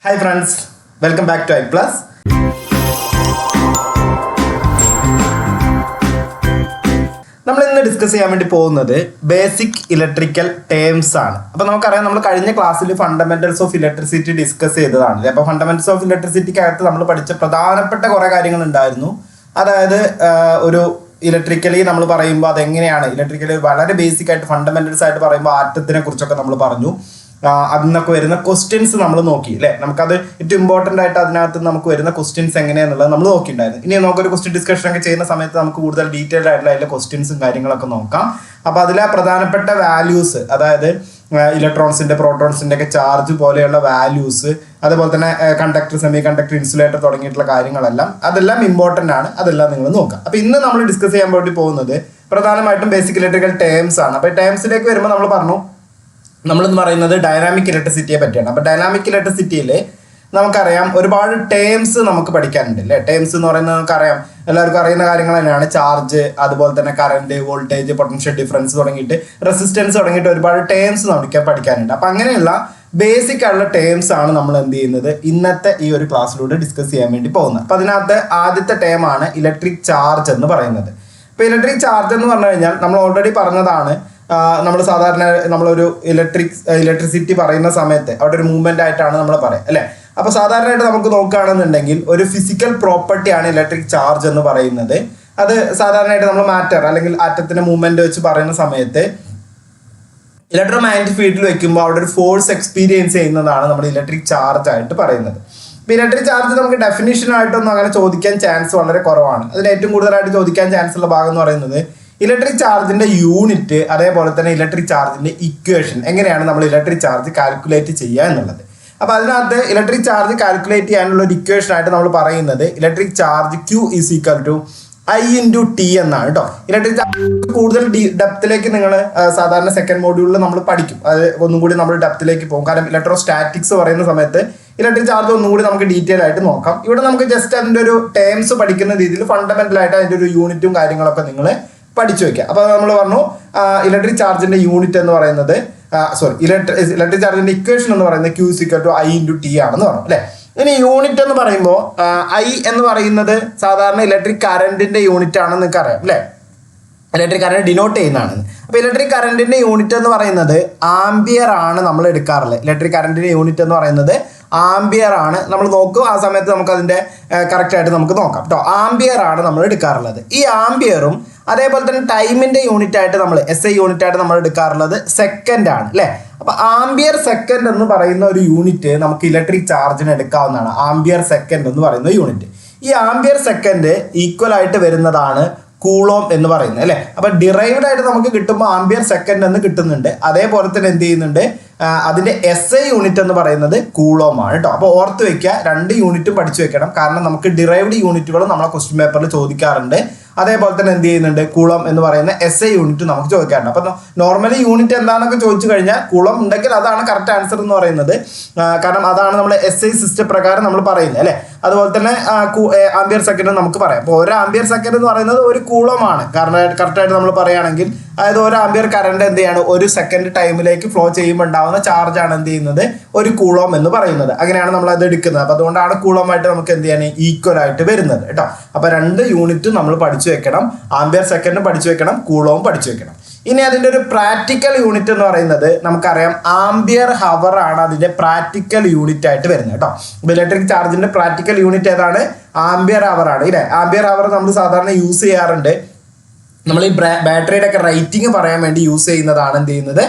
Hi friends, welcome back to I Plus. നമ്മൾ ഇന്ന് discuss ചെയ്യാൻ വേണ്ടി പോകുന്നത് ബേസിക് ഇലക്ട്രിക്കൽ ടേംസ് ആണ്. അപ്പോൾ നമുക്കറിയാം, നമ്മൾ കഴിഞ്ഞ ക്ലാസ്സിൽ ഫണ്ടമെന്റൽസ് ഓഫ് ഇലക്ട്രിസിറ്റി ഡിസ്കസ് ചെയ്തതാണ്. അപ്പോൾ ഫണ്ടമെന്റൽസ് ഓഫ് ഇലക്ട്രിസിറ്റിക്കകത്ത് നമ്മൾ പഠിച്ച പ്രധാനപ്പെട്ട കുറേ കാര്യങ്ങൾ ഉണ്ടായിരുന്നു. അതായത് ഒരു ഇലക്ട്രിക്കലി നമ്മൾ പറയുമ്പോൾ അതെങ്ങനെയാണ് ഇലക്ട്രിക്കലി വളരെ ബേസിക് ആയിട്ട് ഫണ്ടമെന്റൽസ് ആയിട്ട് പറയുമ്പോൾ ആറ്റത്തിനെ കുറിച്ചൊക്കെ നമ്മൾ പറഞ്ഞു. അതിനൊക്കെ വരുന്ന ക്വസ്റ്റ്യൻസ് നമ്മൾ നോക്കി അല്ലേ. നമുക്കത് ഏറ്റവും ഇമ്പോർട്ടൻ്റ് ആയിട്ട് അതിനകത്ത് നമുക്ക് വരുന്ന ക്വസ്റ്റ്യൻസ് എങ്ങനെയാണെന്നുള്ളത് നമ്മൾ നോക്കിയിട്ടുണ്ടായിരുന്നു. ഇനി നമുക്കൊരു ക്വസ്റ്റ്യൻ ഡിസ്കഷൻ ഒക്കെ ചെയ്യുന്ന സമയത്ത് നമുക്ക് കൂടുതൽ ഡീറ്റെയിൽഡ് ആയിട്ടുള്ള അതിലെ ക്വസ്റ്റ്യൻസും കാര്യങ്ങളൊക്കെ നോക്കാം. അപ്പോൾ അതിലെ പ്രധാനപ്പെട്ട വാല്യൂസ്, അതായത് ഇലക്ട്രോൺസിന്റെ പ്രോട്ടോൺസിന്റെ ഒക്കെ ചാർജ് പോലെയുള്ള വാല്യൂസ്, അതുപോലെ തന്നെ കണ്ടക്ടർ, സെമി കണ്ടക്ടർ, ഇൻസുലേറ്റർ തുടങ്ങിയിട്ടുള്ള കാര്യങ്ങളെല്ലാം അതെല്ലാം ഇമ്പോർട്ടൻ്റ് ആണ്. അതെല്ലാം നിങ്ങൾ നോക്കാം. അപ്പോൾ ഇന്ന് നമ്മൾ ഡിസ്കസ് ചെയ്യാൻ വേണ്ടി പോകുന്നത് പ്രധാനമായിട്ടും ബേസിക് ഇലക്ട്രിക്കൽ ടേംസ് ആണ്. അപ്പോൾ ടേംസിലേക്ക് വരുമ്പോൾ നമ്മൾ പറഞ്ഞു, നമ്മളെന്ന് പറയുന്നത് ഡൈനാമിക് ഇലക്ട്രിസിറ്റിയെ പറ്റിയാണ്. അപ്പോൾ ഡൈനാമിക് ഇലക്ട്രിസിറ്റിയിൽ നമുക്കറിയാം ഒരുപാട് ടേംസ് നമുക്ക് പഠിക്കാനുണ്ട് അല്ലേ. ടേംസ് എന്ന് പറയുന്നത് നമുക്കറിയാം, എല്ലാവർക്കും അറിയുന്ന കാര്യങ്ങൾ തന്നെയാണ്. ചാർജ്, അതുപോലെ തന്നെ കറണ്ട്, വോൾട്ടേജ്, പൊട്ടൻഷ്യൽ ഡിഫറൻസ് തുടങ്ങിയിട്ട് റെസിസ്റ്റൻസ് തുടങ്ങിയിട്ട് ഒരുപാട് ടേംസ് നമുക്ക് പഠിക്കാനുണ്ട്. അപ്പം അങ്ങനെയുള്ള ബേസിക് ആയിട്ടുള്ള ടേംസ് ആണ് നമ്മൾ എന്ത് ചെയ്യുന്നത് ഇന്നത്തെ ഈ ഒരു ക്ലാസ്സിലൂടെ ഡിസ്കസ് ചെയ്യാൻ വേണ്ടി പോകുന്നത്. അപ്പം അതിനകത്ത് ആദ്യത്തെ ടേമാണ് ഇലക്ട്രിക് ചാർജ് എന്ന് പറയുന്നത്. ഇപ്പോൾ ഇലക്ട്രിക് ചാർജ് എന്ന് പറഞ്ഞു കഴിഞ്ഞാൽ നമ്മൾ ഓൾറെഡി പറഞ്ഞതാണ്. നമ്മൾ സാധാരണ നമ്മളൊരു ഇലക്ട്രിസിറ്റി പറയുന്ന സമയത്ത് അവിടെ ഒരു മൂവ്മെന്റ് ആയിട്ടാണ് നമ്മൾ പറയുക അല്ലേ. അപ്പോൾ സാധാരണയായിട്ട് നമുക്ക് നോക്കുകയാണെന്നുണ്ടെങ്കിൽ ഒരു ഫിസിക്കൽ പ്രോപ്പർട്ടിയാണ് ഇലക്ട്രിക് ചാർജ് എന്ന് പറയുന്നത്. അത് സാധാരണയായിട്ട് നമ്മൾ മാറ്റർ അല്ലെങ്കിൽ ആറ്റത്തിന്റെ മൂവ്മെന്റ് വെച്ച് പറയുന്ന സമയത്ത് ഇലക്ട്രോ മാഗ്നറ്റിക് ഫീൽഡിൽ വെക്കുമ്പോൾ അവിടെ ഒരു ഫോഴ്സ് എക്സ്പീരിയൻസ് ചെയ്യുന്നതാണ് നമ്മൾ ഇലക്ട്രിക് ചാർജ് ആയിട്ട് പറയുന്നത്. ഇപ്പോൾ ഇലക്ട്രിക് ചാർജ് നമുക്ക് ഡെഫിനിഷനായിട്ടൊന്നും അങ്ങനെ ചോദിക്കാൻ ചാൻസ് വളരെ കുറവാണ്. അതിന് ഏറ്റവും കൂടുതലായിട്ട് ചോദിക്കാൻ ചാൻസ് ഉള്ള ഭാഗം എന്ന് പറയുന്നത് ഇലക്ട്രിക് ചാർജിന്റെ യൂണിറ്റ്, അതേപോലെ തന്നെ ഇലക്ട്രിക് ചാർജിന്റെ ഇക്വേഷൻ, എങ്ങനെയാണ് നമ്മൾ ഇലക്ട്രിക് ചാർജ് കാൽക്കുലേറ്റ് ചെയ്യുക എന്നുള്ളത്. അപ്പോൾ അതിനകത്ത് ഇലക്ട്രിക് ചാർജ് കാൽക്കുലേറ്റ് ചെയ്യാനുള്ള ഒരു ഇക്വേഷൻ ആയിട്ട് നമ്മൾ പറയുന്നത് ഇലക്ട്രിക് ചാർജ് Q = I/T എന്നാണ് കേട്ടോ. ഇലക്ട്രിക് ചാർജ് കൂടുതൽ ഡെപ്തിലേക്ക് നിങ്ങൾ സാധാരണ സെക്കൻഡ് മോഡ്യൂളിൽ നമ്മൾ പഠിക്കും. അത് ഒന്നും കൂടി നമ്മൾ ഡെപ്തിലേക്ക് പോകും. കാരണം ഇലക്ട്രോസ്റ്റാറ്റിക്സ് പറയുന്ന സമയത്ത് ഇലക്ട്രിക് ചാർജ് ഒന്നും കൂടി നമുക്ക് ഡീറ്റെയിൽ ആയിട്ട് നോക്കാം. ഇവിടെ നമുക്ക് ജസ്റ്റ് അതിൻ്റെ ഒരു ടേംസ് പഠിക്കുന്ന രീതിയിൽ ഫണ്ടമെന്റൽ ആയിട്ട് അതിൻ്റെ ഒരു യൂണിറ്റും കാര്യങ്ങളൊക്കെ നിങ്ങൾ പഠിച്ചു വെക്കുക. അപ്പോൾ നമ്മൾ പറഞ്ഞു ഇലക്ട്രിക് ചാർജിന്റെ യൂണിറ്റ് എന്ന് പറയുന്നത് ഇലക്ട്രിക് ചാർജിന്റെ ഇക്വേഷൻ എന്ന് പറയുന്നത് Q = I/T ആണെന്ന് പറഞ്ഞു അല്ലേ. ഇനി യൂണിറ്റ് എന്ന് പറയുമ്പോൾ I എന്ന് പറയുന്നത് സാധാരണ ഇലക്ട്രിക് കറണ്ടിന്റെ യൂണിറ്റ് ആണെന്ന് നിങ്ങൾക്ക് അറിയാം അല്ലേ. ഇലക്ട്രിക് കറണ്ട് ഡിനോട്ട് ചെയ്യുന്നതാണ്. അപ്പോൾ ഇലക്ട്രിക് കറണ്ടിന്റെ യൂണിറ്റ് എന്ന് പറയുന്നത് ആംബിയർ ആണ് നമ്മൾ എടുക്കാറുള്ളത്. ഇലക്ട്രിക് കറണ്ടിന്റെ യൂണിറ്റ് എന്ന് പറയുന്നത് ആംബിയർ ആണ്. നമ്മൾ നോക്കും, ആ സമയത്ത് നമുക്ക് അതിന്റെ കറക്റ്റ് ആയിട്ട് നമുക്ക് നോക്കാം കേട്ടോ. ആംബിയർ ആണ് നമ്മൾ എടുക്കാറുള്ളത്. ഈ ആംബിയറും അതേപോലെ തന്നെ ടൈമിന്റെ യൂണിറ്റ് ആയിട്ട് നമ്മൾ SI യൂണിറ്റ് ആയിട്ട് നമ്മൾ എടുക്കാറുള്ളത് സെക്കൻഡ് ആണ് അല്ലേ. അപ്പൊ ആംബിയർ സെക്കൻഡ് എന്ന് പറയുന്ന ഒരു യൂണിറ്റ് നമുക്ക് ഇലക്ട്രിക് ചാർജിന് എടുക്കാവുന്നതാണ്. ആംബിയർ സെക്കൻഡ് എന്ന് പറയുന്ന യൂണിറ്റ്, ഈ ആംബിയർ സെക്കൻഡ് ഈക്വൽ ആയിട്ട് വരുന്നതാണ് കൂളോം എന്ന് പറയുന്നത് അല്ലേ. അപ്പൊ ഡിറൈവ്ഡ് ആയിട്ട് നമുക്ക് കിട്ടുമ്പോൾ ആംബിയർ സെക്കൻഡ് എന്ന് കിട്ടുന്നുണ്ട്. അതേപോലെ തന്നെ എന്ത് ചെയ്യുന്നുണ്ട്, അതിന്റെ SI യൂണിറ്റ് എന്ന് പറയുന്നത് കൂളോം ആണ് കേട്ടോ. അപ്പോൾ ഓർത്ത് വെക്കുക, രണ്ട് യൂണിറ്റും പഠിച്ചു വെക്കണം. കാരണം നമുക്ക് ഡിറൈവ്ഡ് യൂണിറ്റുകളും നമ്മളെ ക്വസ്റ്റ്യൻ പേപ്പറിൽ ചോദിക്കാറുണ്ട്. അതേപോലെ തന്നെ എന്ത് ചെയ്യുന്നുണ്ട്, കൂളം എന്ന് പറയുന്ന SI യൂണിറ്റ് നമുക്ക് ചോദിക്കാറുണ്ട്. അപ്പം നോർമലി യൂണിറ്റ് എന്താണെന്നൊക്കെ ചോദിച്ചു കഴിഞ്ഞാൽ കുളം ഉണ്ടെങ്കിൽ അതാണ് കറക്റ്റ് ആൻസർ എന്ന് പറയുന്നത്. കാരണം അതാണ് നമ്മൾ SI സിസ്റ്റം പ്രകാരം നമ്മൾ പറയുന്നത് അല്ലേ. അതുപോലെ തന്നെ ആംബിയർ സെക്കൻഡ് നമുക്ക് പറയാം. അപ്പോൾ ഒരു ആംബിയർ സെക്കൻഡ് എന്ന് പറയുന്നത് ഒരു കൂളമാണ്. കാരണം കറക്റ്റായിട്ട് നമ്മൾ പറയുകയാണെങ്കിൽ, അതായത് ഒരു ആംബിയർ കറണ്ട് എന്ത് ചെയ്യാണ്, ഒരു സെക്കൻഡ് ടൈമിലേക്ക് ഫ്ലോ ചെയ്യുമ്പോൾ ഉണ്ടാവുന്ന ചാർജ് ആണ് എന്ത് ചെയ്യുന്നത്, ഒരു കൂളോം എന്ന് പറയുന്നത്. അങ്ങനെയാണ് നമ്മൾ അത് എടുക്കുന്നത്. അപ്പോൾ അതുകൊണ്ടാണ് കൂളോമായിട്ട് നമുക്ക് എന്ത് ചെയ്യാൻ ഈക്വൽ ആയിട്ട് വരുന്നത് കേട്ടോ. അപ്പോൾ രണ്ട് യൂണിറ്റ് നമ്മൾ പഠിച്ചു വെക്കണം. ആംബിയർ സെക്കൻഡ് പഠിച്ചു വെക്കണം, കൂളോം പഠിച്ചു വെക്കണം. ഇനി അതിൻ്റെ ഒരു പ്രാക്ടിക്കൽ യൂണിറ്റ് എന്ന് പറയുന്നത് നമുക്കറിയാം ആംബിയർ ഹവർ ആണ് അതിൻ്റെ പ്രാക്ടിക്കൽ യൂണിറ്റ് ആയിട്ട് വരുന്നത് കേട്ടോ. ഇലക്ട്രിക് ചാർജിന്റെ പ്രാക്ടിക്കൽ യൂണിറ്റ് ഏതാണ്, ആംബിയർ ഹവർ ആണ് ഇല്ലേ. ആംബിയർ ഹവർ നമ്മൾ സാധാരണ യൂസ് ചെയ്യാറുണ്ട്. നമ്മൾ ഈ ബാറ്ററിയുടെ ഒക്കെ റേറ്റിംഗ് പറയാൻ വേണ്ടി യൂസ് ചെയ്യുന്നതാണ് എന്ത് ചെയ്യുന്നത്,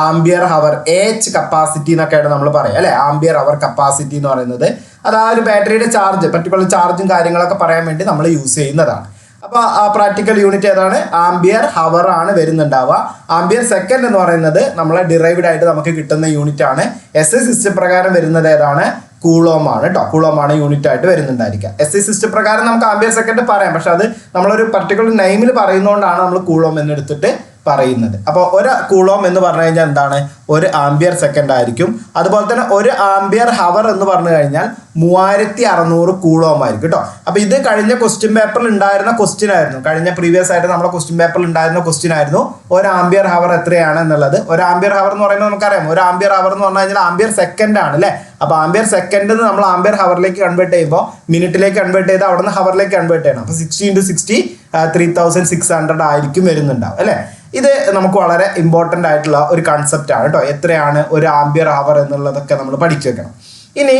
ആംബിയർ ഹവർ. H കപ്പാസിറ്റി എന്നൊക്കെയാണ് നമ്മൾ പറയുക അല്ലെ. ആംബിയർ ഹവർ കപ്പാസിറ്റി എന്ന് പറയുന്നത് അത് ആ ഒരു ബാറ്ററിയുടെ ചാർജ്, പർട്ടിക്കുലർ ചാർജും കാര്യങ്ങളൊക്കെ പറയാൻ വേണ്ടി നമ്മൾ യൂസ് ചെയ്യുന്നതാണ്. അപ്പോൾ ആ പ്രാക്ടിക്കൽ യൂണിറ്റ് ഏതാണ്, ആംബിയർ ഹവർ ആണ് വരുന്നുണ്ടാവുക. ആംബിയർ സെക്കൻഡ് എന്ന് പറയുന്നത് നമ്മളെ ഡിറൈവ്ഡ് ആയിട്ട് നമുക്ക് കിട്ടുന്ന യൂണിറ്റ് ആണ്. SI സിസ്റ്റം പ്രകാരം വരുന്നത് ഏതാണ്, കൂളോം ആണ് കേട്ടോ. കൂളോം ആണ് യൂണിറ്റ് ആയിട്ട് വരുന്നുണ്ടായിരിക്കുക. SI സിസ്റ്റം പ്രകാരം നമുക്ക് ആംബിയർ സെക്കൻഡ് പറയാം, പക്ഷെ അത് നമ്മളൊരു പർട്ടിക്കുലർ നെയിമിൽ പറയുന്നതുകൊണ്ടാണ് നമ്മൾ കൂളോം എന്ന് എടുത്തിട്ട് പറയുന്നത്. അപ്പോൾ ഒരു കൂളോം എന്ന് പറഞ്ഞു കഴിഞ്ഞാൽ എന്താണ്? ഒരു ആംബിയർ സെക്കൻഡ് ആയിരിക്കും. അതുപോലെ തന്നെ ഒരു ആംബിയർ ഹവർ എന്ന് പറഞ്ഞു കഴിഞ്ഞാൽ 3600 കൂളോം ആയിരിക്കും കേട്ടോ. അപ്പോൾ ഇത് കഴിഞ്ഞ ക്വസ്റ്റ്യൻ പേപ്പറിൽ ഉണ്ടായിരുന്ന ക്വസ്റ്റ്യൻ ആയിരുന്നു. കഴിഞ്ഞ പ്രീവിയസ് ആയിട്ട് നമ്മുടെ ക്വസ്റ്റ്യൻ പേപ്പറിൽ ഉണ്ടായിരുന്ന ക്വസ്റ്റ്യൻ ആയിരുന്നു ഒരു ആംബിയർ ഹവർ എത്രയാണ് എന്നുള്ളത്. ഒരു ആംബിയർ ഹവർ എന്ന് പറയുമ്പോൾ നമുക്കറിയാം, ഒരു ആംബിയർ ഹവർ എന്ന് പറഞ്ഞു കഴിഞ്ഞാൽ ആംബിയർ സെക്കൻഡ് ആണ് അല്ലേ. അപ്പോൾ ആംബിയർ സെക്കൻഡ് നമ്മൾ ആംബിയർ ഹവറിലേക്ക് കൺവേർട്ട് ചെയ്യുമ്പോൾ മിനിറ്റിലേക്ക് കൺവേർട്ട് ചെയ്ത് അവിടെ നിന്ന് ഹവറിലേക്ക് കൺവേർട്ട് ചെയ്യണം. അപ്പോൾ 60 × 60 3600 ആയിരിക്കും വരുന്നുണ്ടാവും അല്ലേ. ഇത് നമുക്ക് വളരെ ഇമ്പോർട്ടൻ്റ് ആയിട്ടുള്ള ഒരു കൺസെപ്റ്റ് ആണ് കേട്ടോ. എത്രയാണ് ഒരു ആംബിയർ ഹവർ എന്നുള്ളതൊക്കെ നമ്മൾ പഠിച്ചു വെക്കണം. ഇനി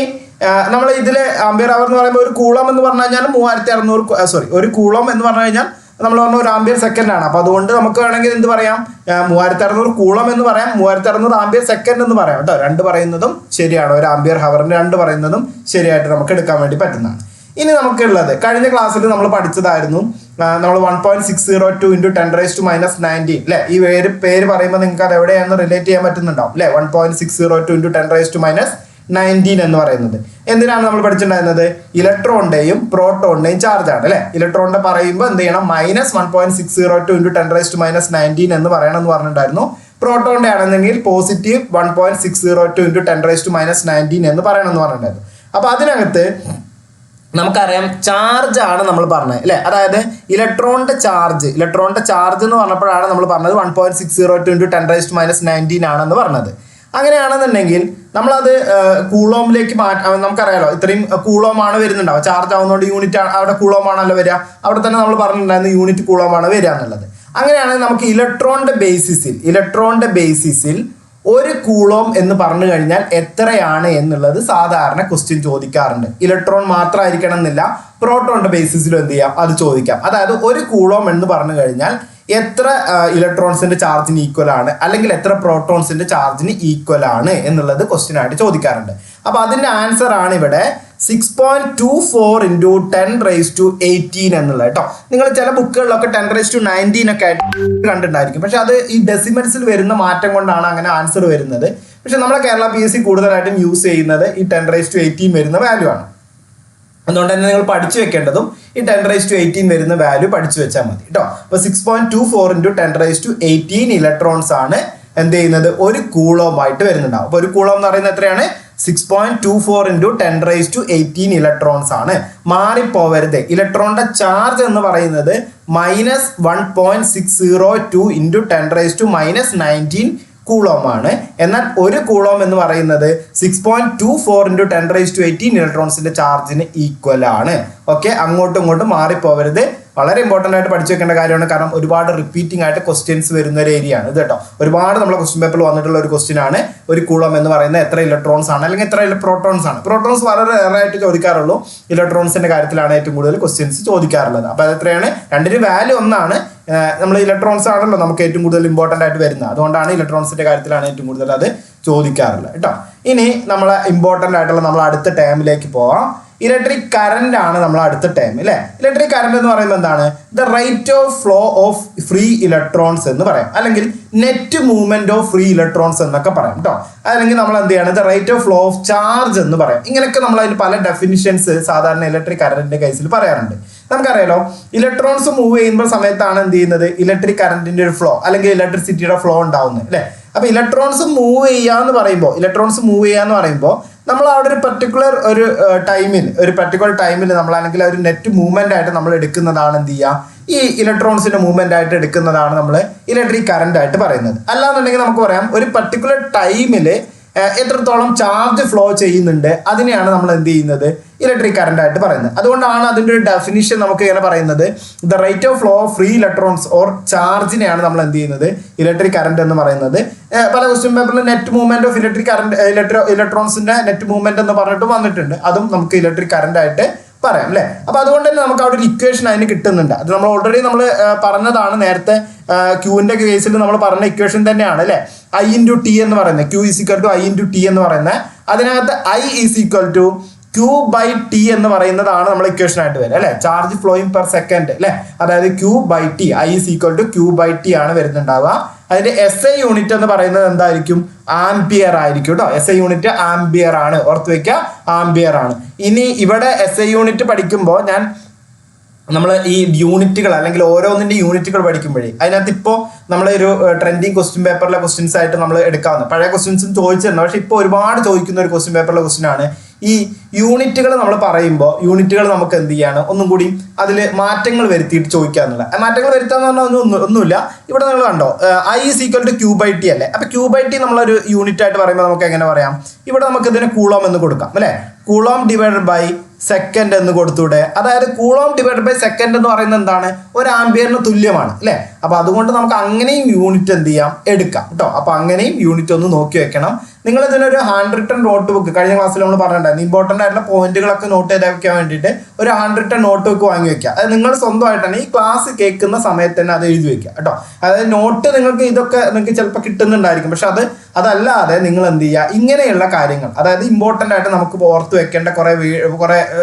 നമ്മൾ ഇതിൽ ആംബിയർ ഹവർ എന്ന് പറയുമ്പോൾ ഒരു കൂളം എന്ന് പറഞ്ഞു കഴിഞ്ഞാൽ 3600 ഒരു കൂളം എന്ന് പറഞ്ഞു കഴിഞ്ഞാൽ നമ്മൾ പറഞ്ഞ ഒരു ആംബിയർ സെക്കൻഡ് ആണ്. അപ്പോൾ അതുകൊണ്ട് നമുക്ക് വേണമെങ്കിൽ എന്ത് പറയാം? 3600 കൂളം എന്ന് പറയാം, 3600 ആംബിയർ സെക്കൻഡ് എന്ന് പറയാം കേട്ടോ. രണ്ട് പറയുന്നതും ശരിയാണ്. ഒരു ആംബിയർ ഹവറിന് രണ്ട് പറയുന്നതും ശരിയായിട്ട് നമുക്ക് എടുക്കാൻ വേണ്ടി പറ്റുന്നതാണ്. ഇനി നമുക്കുള്ളത് കഴിഞ്ഞ ക്ലാസ്സിൽ നമ്മൾ പഠിച്ചതായിരുന്നു. നമ്മൾ 1.602 × 10⁻⁻19 അല്ലേ. ഈ പേര് പറയുമ്പോൾ നിങ്ങൾക്ക് അത് എവിടെയാണെന്ന് റിലേറ്റ് ചെയ്യാൻ പറ്റുന്നുണ്ടാവും അല്ലേ. 1.602 × 10⁻⁻19 എന്ന് പറയുന്നത് എന്തിനാണ് നമ്മൾ പഠിച്ചിട്ടുണ്ടായിരുന്നത്? ഇലക്ട്രോണിന്റെയും പ്രോട്ടോണിന്റെയും ചാർജ് ആണ് അല്ലേ. ഇലക്ട്രോണിന്റെ പറയുമ്പോൾ എന്ത് ചെയ്യണം? -1.602 × 10⁻⁻19 എന്ന് പറയണം എന്ന് പറഞ്ഞിട്ടുണ്ടായിരുന്നു. പ്രോട്ടോണിന്റെ ആണെന്നെങ്കിൽ +1.602 × 10⁻⁻19 എന്ന് പറയണം എന്ന് പറഞ്ഞിട്ടുണ്ടായിരുന്നു. അപ്പോൾ അതിനകത്ത് നമുക്കറിയാം ചാർജ് ആണ് നമ്മൾ പറഞ്ഞത് അല്ലേ. അതായത് ഇലക്ട്രോണിന്റെ ചാർജ് എന്ന് പറഞ്ഞപ്പോഴാണ് നമ്മൾ പറഞ്ഞത് 1.602 × 10⁻⁻19 ആണെന്ന് പറഞ്ഞത്. അങ്ങനെയാണെന്നുണ്ടെങ്കിൽ നമ്മളത് കൂളോമിലേക്ക് നമുക്കറിയാലോ ഇത്രയും കൂളോമാണ് വരുന്നുണ്ടാവും. ചാർജ് ആവുന്നതുകൊണ്ട് യൂണിറ്റ് അവിടെ കൂളോമാണല്ലോ വരിക. അവിടെ തന്നെ നമ്മൾ പറഞ്ഞിട്ടുണ്ടായിരുന്നു യൂണിറ്റ് കൂളോമാണ് വരിക എന്നുള്ളത്. അങ്ങനെയാണെങ്കിൽ നമുക്ക് ഇലക്ട്രോണിന്റെ ബേസിസിൽ ഒരു കൂളോം എന്ന് പറഞ്ഞു കഴിഞ്ഞാൽ എത്രയാണ് എന്നുള്ളത് സാധാരണ ക്വസ്റ്റ്യൻ ചോദിക്കാറുണ്ട്. ഇലക്ട്രോൺ മാത്രമായിരിക്കണം എന്നില്ല, പ്രോട്ടോണിന്റെ ബേസിസിലും എന്ത് ചെയ്യാം? അത് ചോദിക്കാം. അതായത് ഒരു കൂളോം എന്ന് പറഞ്ഞു കഴിഞ്ഞാൽ എത്ര ഇലക്ട്രോൺസിന്റെ ചാർജിന് ഈക്വൽ ആണ്, അല്ലെങ്കിൽ എത്ര പ്രോട്ടോൺസിന്റെ ചാർജിന് ഈക്വൽ ആണ് എന്നുള്ളത് ക്വസ്റ്റ്യൻ ആയിട്ട് ചോദിക്കാറുണ്ട്. അപ്പോൾ അതിന്റെ ആൻസർ ആണ് ഇവിടെ 6.24 × 10⁻18 എന്നുള്ളത് കേട്ടോ. നിങ്ങൾ ചില ബുക്കുകളിലൊക്കെ 10⁻19 ഒക്കെ ആയിട്ട് കണ്ടിട്ടുണ്ടായിരിക്കും. പക്ഷെ അത് ഈ ഡെസിമൽസിൽ വരുന്ന മാറ്റം കൊണ്ടാണ് അങ്ങനെ ആൻസർ വരുന്നത്. പക്ഷെ നമ്മുടെ കേരള PSC കൂടുതലായിട്ടും യൂസ് ചെയ്യുന്നത് ഈ 10⁻18 വരുന്ന വാല്യൂ ആണ്. അതുകൊണ്ട് തന്നെ നിങ്ങൾ പഠിച്ചു വെക്കേണ്ടതും ഈ 10⁻18 വരുന്ന വാല്യൂ പഠിച്ചു വെച്ചാൽ മതി കേട്ടോ. അപ്പോൾ 6.24 × 10⁻18 ഇലക്ട്രോൺസ് ആണ് എന്ത് ചെയ്യുന്നത്? ഒരു കൂളോമായിട്ട് വരുന്നുണ്ടാവും. അപ്പോൾ ഒരു കൂളോം എന്ന് പറയുന്നത് എത്രയാണ്? 6.24 × 10⁻18 ഇലക്ട്രോൺസ് ആണ്. മാറിപ്പോവരുത്. ഇലക്ട്രോണിന്റെ ചാർജ് എന്ന് പറയുന്നത് -1.602 × 10⁻⁻19 കൂളോം ആണ്. എന്നാൽ ഒരു കൂളോം എന്ന് പറയുന്നത് 6.24 × 10⁻18 ഇലക്ട്രോൺസിന്റെ ചാർജിന് ഈക്വൽ ആണ്. ഓക്കെ, അങ്ങോട്ടും ഇങ്ങോട്ടും മാറിപ്പോവരുത്. വളരെ ഇമ്പോർട്ടൻ്റ് ആയിട്ട് പഠിച്ചു വെക്കേണ്ട കാര്യമാണ്. കാരണം ഒരുപാട് റിപ്പീറ്റിംഗ് ആയിട്ട് ക്വസ്റ്റ്യൻസ് വരുന്ന ഒരു ഏരിയ ആണ് ഇത് കേട്ടോ. ഒരുപാട് നമ്മളെ ക്വസ്റ്റ്യൻ പേപ്പറിൽ വന്നിട്ടുള്ള ഒരു ക്വസ്റ്റ്യൻ ആണ് ഒരു കൂളം എന്ന് പറയുന്നത് എത്ര ഇലക്ട്രോൺസ് ആണ് അല്ലെങ്കിൽ എത്ര പ്രോട്ടോൺസ് ആണ്. പ്രോട്ടോൺസ് വളരെ റെയറായിട്ട് ചോദിക്കാറുള്ളൂ. ഇലക്ട്രോൺസിന്റെ കാര്യത്തിലാണ് ഏറ്റവും കൂടുതൽ ക്വസ്റ്റ്യൻസ് ചോദിക്കാറുള്ളത്. അപ്പോൾ അത് എത്രയാണ്? രണ്ടിന് വാല്യൂ ഒന്നാണ്. നമ്മൾ ഇലക്ട്രോൺസ് ആണല്ലോ നമുക്ക് ഏറ്റവും കൂടുതൽ ഇമ്പോർട്ടൻ്റ് ആയിട്ട് വരുന്നത്. അതുകൊണ്ടാണ് ഇലക്ട്രോൺസിന്റെ കാര്യത്തിലാണ് ഏറ്റവും കൂടുതൽ അത് ചോദിക്കാറുള്ളത് കേട്ടോ. ഇനി നമ്മളെ ഇമ്പോർട്ടൻ്റ് ആയിട്ടുള്ള നമ്മൾ അടുത്ത ടേമിലേക്ക് പോവാം. ഇലക്ട്രിക് കറന്റ് ആണ് നമ്മൾ അടുത്ത ടേം അല്ലേ. ഇലക്ട്രിക് കറന്റ് എന്ന് പറയുമ്പോൾ എന്താണ്? The rate of flow of free electrons എന്ന് പറയാം, അല്ലെങ്കിൽ net movement of free electrons എന്നൊക്കെ പറയാം കേട്ടോ. അല്ലെങ്കിൽ നമ്മൾ എന്ത് ചെയ്യാണ്? The rate of flow of charge എന്ന് പറയാം. ഇങ്ങനെയൊക്കെ നമ്മൾ അതിൽ പല ഡെഫിനിഷൻസ് സാധാരണ ഇലക്ട്രിക് കറന്റിന്റെ കേസിൽ പറയാറുണ്ട്. നമുക്കറിയാലോ ഇലക്ട്രോൺസ് മൂവ് ചെയ്യുമ്പോൾ സമയത്താണ് എന്ത് ചെയ്യുന്നത്? ഇലക്ട്രിക് കറന്റിന്റെ ഒരു ഫ്ലോ അല്ലെങ്കിൽ ഇലക്ട്രിസിറ്റിയുടെ ഫ്ലോ ഉണ്ടാവുന്നത് അല്ലേ. അപ്പൊ ഇലക്ട്രോൺസ് മൂവ് ചെയ്യാന്ന് പറയുമ്പോൾ നമ്മൾ അവിടെ ഒരു പർട്ടിക്കുലർ ടൈമിൽ നമ്മൾ അല്ലെങ്കിൽ ഒരു നെറ്റ് മൂവ്മെന്റ് ആയിട്ട് നമ്മൾ എടുക്കുന്നതാണ് എന്ത് ചെയ്യുക? ഈ ഇലക്ട്രോൺസിന്റെ മൂവ്മെന്റ് ആയിട്ട് എടുക്കുന്നതാണ് നമ്മൾ ഇലക്ട്രിക് കറന്റ് ആയിട്ട് പറയുന്നത്. അല്ലാന്നുണ്ടെങ്കിൽ നമുക്ക് പറയാം ഒരു പർട്ടിക്കുലർ ടൈമിൽ എത്രത്തോളം ചാർജ് ഫ്ലോ ചെയ്യുന്നുണ്ട് അതിനെയാണ് നമ്മൾ എന്ത് ചെയ്യുന്നത്? ഇലക്ട്രിക് കറന്റ് ആയിട്ട് പറയുന്നത്. അതുകൊണ്ടാണ് അതിൻ്റെ ഒരു ഡെഫിനിഷൻ നമുക്ക് ഇങ്ങനെ പറയുന്നത് the rate of flow of free electrons or ചാർജിനെയാണ് നമ്മൾ എന്ത് ചെയ്യുന്നത്? ഇലക്ട്രിക് കറന്റ് എന്ന് പറയുന്നത്. പല ക്വസ്റ്റ്യൻ പേപ്പറിൽ net movement of electric current ഇലക്ട്രോൺസിന്റെ നെറ്റ് മൂവ്മെന്റ് എന്ന് പറഞ്ഞിട്ട് വന്നിട്ടുണ്ട്. അതും നമുക്ക് ഇലക്ട്രിക് കറന്റ് ആയിട്ട് പറയാം അല്ലേ. അപ്പൊ അതുകൊണ്ട് തന്നെ നമുക്ക് അവിടെ ഒരു ഇക്വേഷൻ അതിന് കിട്ടുന്നുണ്ട്. അത് നമ്മൾ ഓൾറെഡി നമ്മൾ പറഞ്ഞതാണ് നേരത്തെ ക്യൂവിന്റെ കേസിൽ നമ്മൾ പറഞ്ഞ ഇക്വേഷൻ തന്നെയാണ് അല്ലെ. I × T എന്ന് പറയുന്നത് Q = I × T എന്ന് പറയുന്നത് അതിനകത്ത് I = Q/T എന്ന് പറയുന്നതാണ് നമ്മൾ ഇക്വേഷൻ ആയിട്ട് വരിക അല്ലെ. ചാർജ് ഫ്ലോയിങ് പെർ സെക്കൻഡ് അല്ലെ. അതായത് Q/T I = Q/T ആണ് വരുന്നുണ്ടാവുക. അതിന്റെ SI യൂണിറ്റ് എന്ന് പറയുന്നത് എന്തായിരിക്കും? ആംപിയർ ആയിരിക്കും കേട്ടോ. SI യൂണിറ്റ് ആംപിയർ ആണ്, ഓർത്ത് വെക്കുക, ആംപിയർ ആണ്. ഇനി ഇവിടെ SI യൂണിറ്റ് പഠിക്കുമ്പോൾ ഞാൻ നമ്മൾ ഈ യൂണിറ്റുകൾ അല്ലെങ്കിൽ ഓരോന്നിൻ്റെ യൂണിറ്റുകൾ പഠിക്കുമ്പോഴേ അതിനകത്ത് ഇപ്പോൾ നമ്മളൊരു ട്രെൻഡിങ് ക്വസ്റ്റ്യൻ പേപ്പറിലെ ക്വസ്റ്റ്യൻസ് ആയിട്ട് നമ്മൾ എടുക്കാവുന്ന പഴയ ക്വസ്റ്റ്യൻസും ചോദിച്ചിരുന്നു. പക്ഷേ ഇപ്പോൾ ഒരുപാട് ചോദിക്കുന്ന ഒരു ക്വസ്റ്റ്യൻ പേപ്പറിലെ ക്വസ്റ്റ്യൻ ആണ് ഈ യൂണിറ്റുകൾ. നമ്മൾ പറയുമ്പോൾ യൂണിറ്റുകൾ നമുക്ക് എന്ത് ചെയ്യാണ്, ഒന്നും കൂടി അതിൽ മാറ്റങ്ങൾ വരുത്തിയിട്ട് ചോദിക്കാന്നുള്ള. മാറ്റങ്ങൾ വരുത്താന്ന് പറഞ്ഞാൽ ഒന്നുമില്ല. ഇവിടെ നിങ്ങൾ കണ്ടോ I is equal to Q/T അല്ലേ. അപ്പോൾ Q/T നമ്മളൊരു യൂണിറ്റ് ആയിട്ട് പറയുമ്പോൾ നമുക്ക് എങ്ങനെ പറയാം, ഇവിടെ നമുക്ക് ഇതിന് കൂളോം എന്ന് കൊടുക്കാം അല്ലേ. കൂളോം ഡിവൈഡഡ് ബൈ സെക്കൻഡ് എന്ന് കൊടുത്തൂടെ. അതായത് കൂളോം ഡിവൈഡഡ് ബൈ സെക്കൻഡ് എന്ന് പറയുന്നത് എന്താണ്, ഒരു ആംപിയറിന് തുല്യമാണ് അല്ലേ. അപ്പോൾ അതുകൊണ്ട് നമുക്ക് അങ്ങനെയും യൂണിറ്റ് എന്ത് ചെയ്യാം, എടുക്കാം കേട്ടോ. അപ്പോൾ അങ്ങനെയും യൂണിറ്റ് ഒന്ന് നോക്കി വെക്കണം. നിങ്ങൾ ഇതിനൊരു ഹാൻഡ് റിട്ടൺ നോട്ട് ബുക്ക് കഴിഞ്ഞ ക്ലാസ്സിൽ നമ്മൾ പറഞ്ഞിട്ടുണ്ടായിരുന്നു, ഇമ്പോർട്ടൻ്റ് ആയിട്ടുള്ള പോയിന്റുകളൊക്കെ നോട്ട് ചെയ്ത് വെക്കാൻ വേണ്ടിയിട്ട് ഒരു ഹാൻഡ് റിട്ടൺ നോട്ട് ബുക്ക് വാങ്ങി വെക്കുക. അത് നിങ്ങൾ സ്വന്തമായിട്ട് തന്നെ ഈ ക്ലാസ് കേൾക്കുന്ന സമയത്ത് തന്നെ അത് എഴുതി വെക്കുക കേട്ടോ. അതായത് നോട്ട് നിങ്ങൾക്ക് ഇതൊക്കെ നിങ്ങൾക്ക് ചിലപ്പോൾ കിട്ടുന്നുണ്ടായിരിക്കും, പക്ഷെ അതല്ലാതെ നിങ്ങൾ എന്ത് ചെയ്യുക, ഇങ്ങനെയുള്ള കാര്യങ്ങൾ അതായത് ഇമ്പോർട്ടൻ്റ് ആയിട്ട് നമുക്ക് ഓർത്ത് വെക്കേണ്ട കുറേ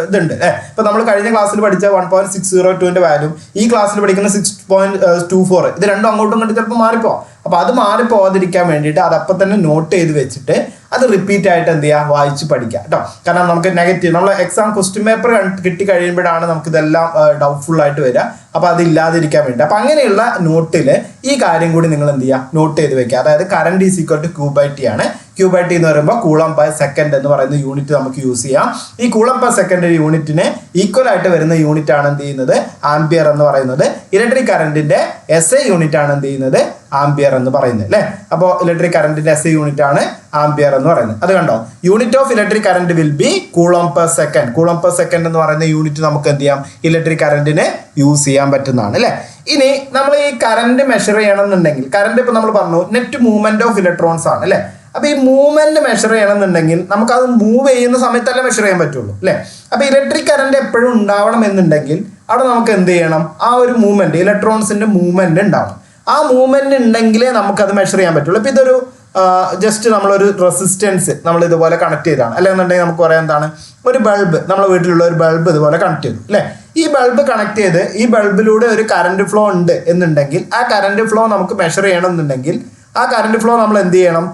ഇതുണ്ട്. ഇപ്പൊ നമ്മൾ കഴിഞ്ഞ ക്ലാസ്സിൽ പഠിച്ച 1.602 വാല്യൂ ഈ ക്ലാസ്സിൽ പഠിക്കുന്ന 6.24 ഇത് രണ്ടും അങ്ങോട്ടും ഇങ്ങോട്ടും ചിലപ്പോൾ മാറിപ്പോവാം. അപ്പോൾ അത് മാറിപ്പോകാതിരിക്കാൻ വേണ്ടിയിട്ട് അതപ്പം തന്നെ നോട്ട് ചെയ്ത് വെച്ചിട്ട് അത് റിപ്പീറ്റ് ആയിട്ട് എന്ത് ചെയ്യുക, വായിച്ച് പഠിക്കുക കേട്ടോ. കാരണം നമുക്ക് നെഗറ്റീവ് നമ്മൾ എക്സാം ക്വസ്റ്റ്യൻ പേപ്പർ കിട്ടി കഴിയുമ്പോഴാണ് നമുക്കിതെല്ലാം ഡൗട്ട്ഫുൾ ആയിട്ട് വരിക. അപ്പോൾ അതില്ലാതിരിക്കാൻ വേണ്ടി അപ്പോൾ അങ്ങനെയുള്ള നോട്ടിൽ ഈ കാര്യം കൂടി നിങ്ങൾ എന്ത് ചെയ്യുക, നോട്ട് ചെയ്ത് വെക്കുക. അതായത് current is equal to Q/T ആണ്. Q/T എന്ന് പറയുമ്പോൾ കൂളം പെർ സെക്കൻഡ് എന്ന് പറയുന്ന യൂണിറ്റ് നമുക്ക് യൂസ് ചെയ്യാം. ഈ കൂളം പെർ സെക്കൻഡ് യൂണിറ്റിന് ഈക്വൽ ആയിട്ട് വരുന്ന യൂണിറ്റ് ആണ് എന്ത് ചെയ്യുന്നത്, ആംപിയർ എന്ന് പറയുന്നത്. ഇലക്ട്രിക് കറണ്ടിന്റെ SI യൂണിറ്റ് ആണ് എന്ത് ചെയ്യുന്നത്, ആംപിയർ എന്ന് പറയുന്നത് അല്ലേ. അപ്പോൾ ഇലക്ട്രിക് കറണ്ടിന്റെ SI യൂണിറ്റ് ആണ് ആംപിയർ എന്ന് പറയുന്നത്. അത് കണ്ടോ, unit of electric current will be coulomb per second. Coulomb per second എന്ന് പറയുന്ന യൂണിറ്റ് നമുക്ക് എന്ത് ചെയ്യാം, ഇലക്ട്രിക് കറണ്ടിന് യൂസ് ചെയ്യാൻ പറ്റുന്നതാണ് അല്ലേ. ഇനി നമ്മൾ ഈ കറണ്ട് മെഷർ ചെയ്യണമെന്നുണ്ടെങ്കിൽ, കറണ്ട് ഇപ്പൊ നമ്മൾ പറഞ്ഞു നെറ്റ് മൂവ്മെന്റ് ഓഫ് ഇലക്ട്രോൺസ് ആണ് അല്ലേ. അപ്പൊ ഈ മൂവ്മെന്റ് മെഷർ ചെയ്യണമെന്നുണ്ടെങ്കിൽ നമുക്കത് മൂവ് ചെയ്യുന്ന സമയത്തല്ലേ മെഷർ ചെയ്യാൻ പറ്റുള്ളൂ അല്ലേ. അപ്പൊ ഇലക്ട്രിക് കറണ്ട് എപ്പോഴും ഉണ്ടാവണം എന്നുണ്ടെങ്കിൽ അവിടെ നമുക്ക് എന്ത് ചെയ്യണം, ആ ഒരു മൂവ്മെന്റ് ഇലക്ട്രോൺസിന്റെ മൂവ്മെന്റ് ഉണ്ടാവണം. ആ മൂവ്മെന്റ് ഉണ്ടെങ്കിലേ നമുക്കത് മെഷർ ചെയ്യാൻ പറ്റുള്ളൂ. ഇപ്പൊ ഇതൊരു ജസ്റ്റ് നമ്മളൊരു റെസിസ്റ്റൻസ് നമ്മൾ ഇതുപോലെ കണക്ട് ചെയ്താണ്, അല്ലെന്നുണ്ടെങ്കിൽ നമുക്ക് പറയാം എന്താണ്, ഒരു ബൾബ് നമ്മുടെ വീട്ടിലുള്ള ഒരു ബൾബ് ഇതുപോലെ കണക്ട് ചെയ്തു അല്ലേ. ഈ ബൾബ് കണക്ട് ചെയ്ത് ഈ ബൾബിലൂടെ ഒരു കറണ്ട് ഫ്ലോ ഉണ്ട് എന്നുണ്ടെങ്കിൽ ആ കറണ്ട് ഫ്ലോ നമുക്ക് മെഷർ ചെയ്യണം എന്നുണ്ടെങ്കിൽ ആ കറണ്ട് ഫ്ലോ നമ്മൾ എന്ത് ചെയ്യണം,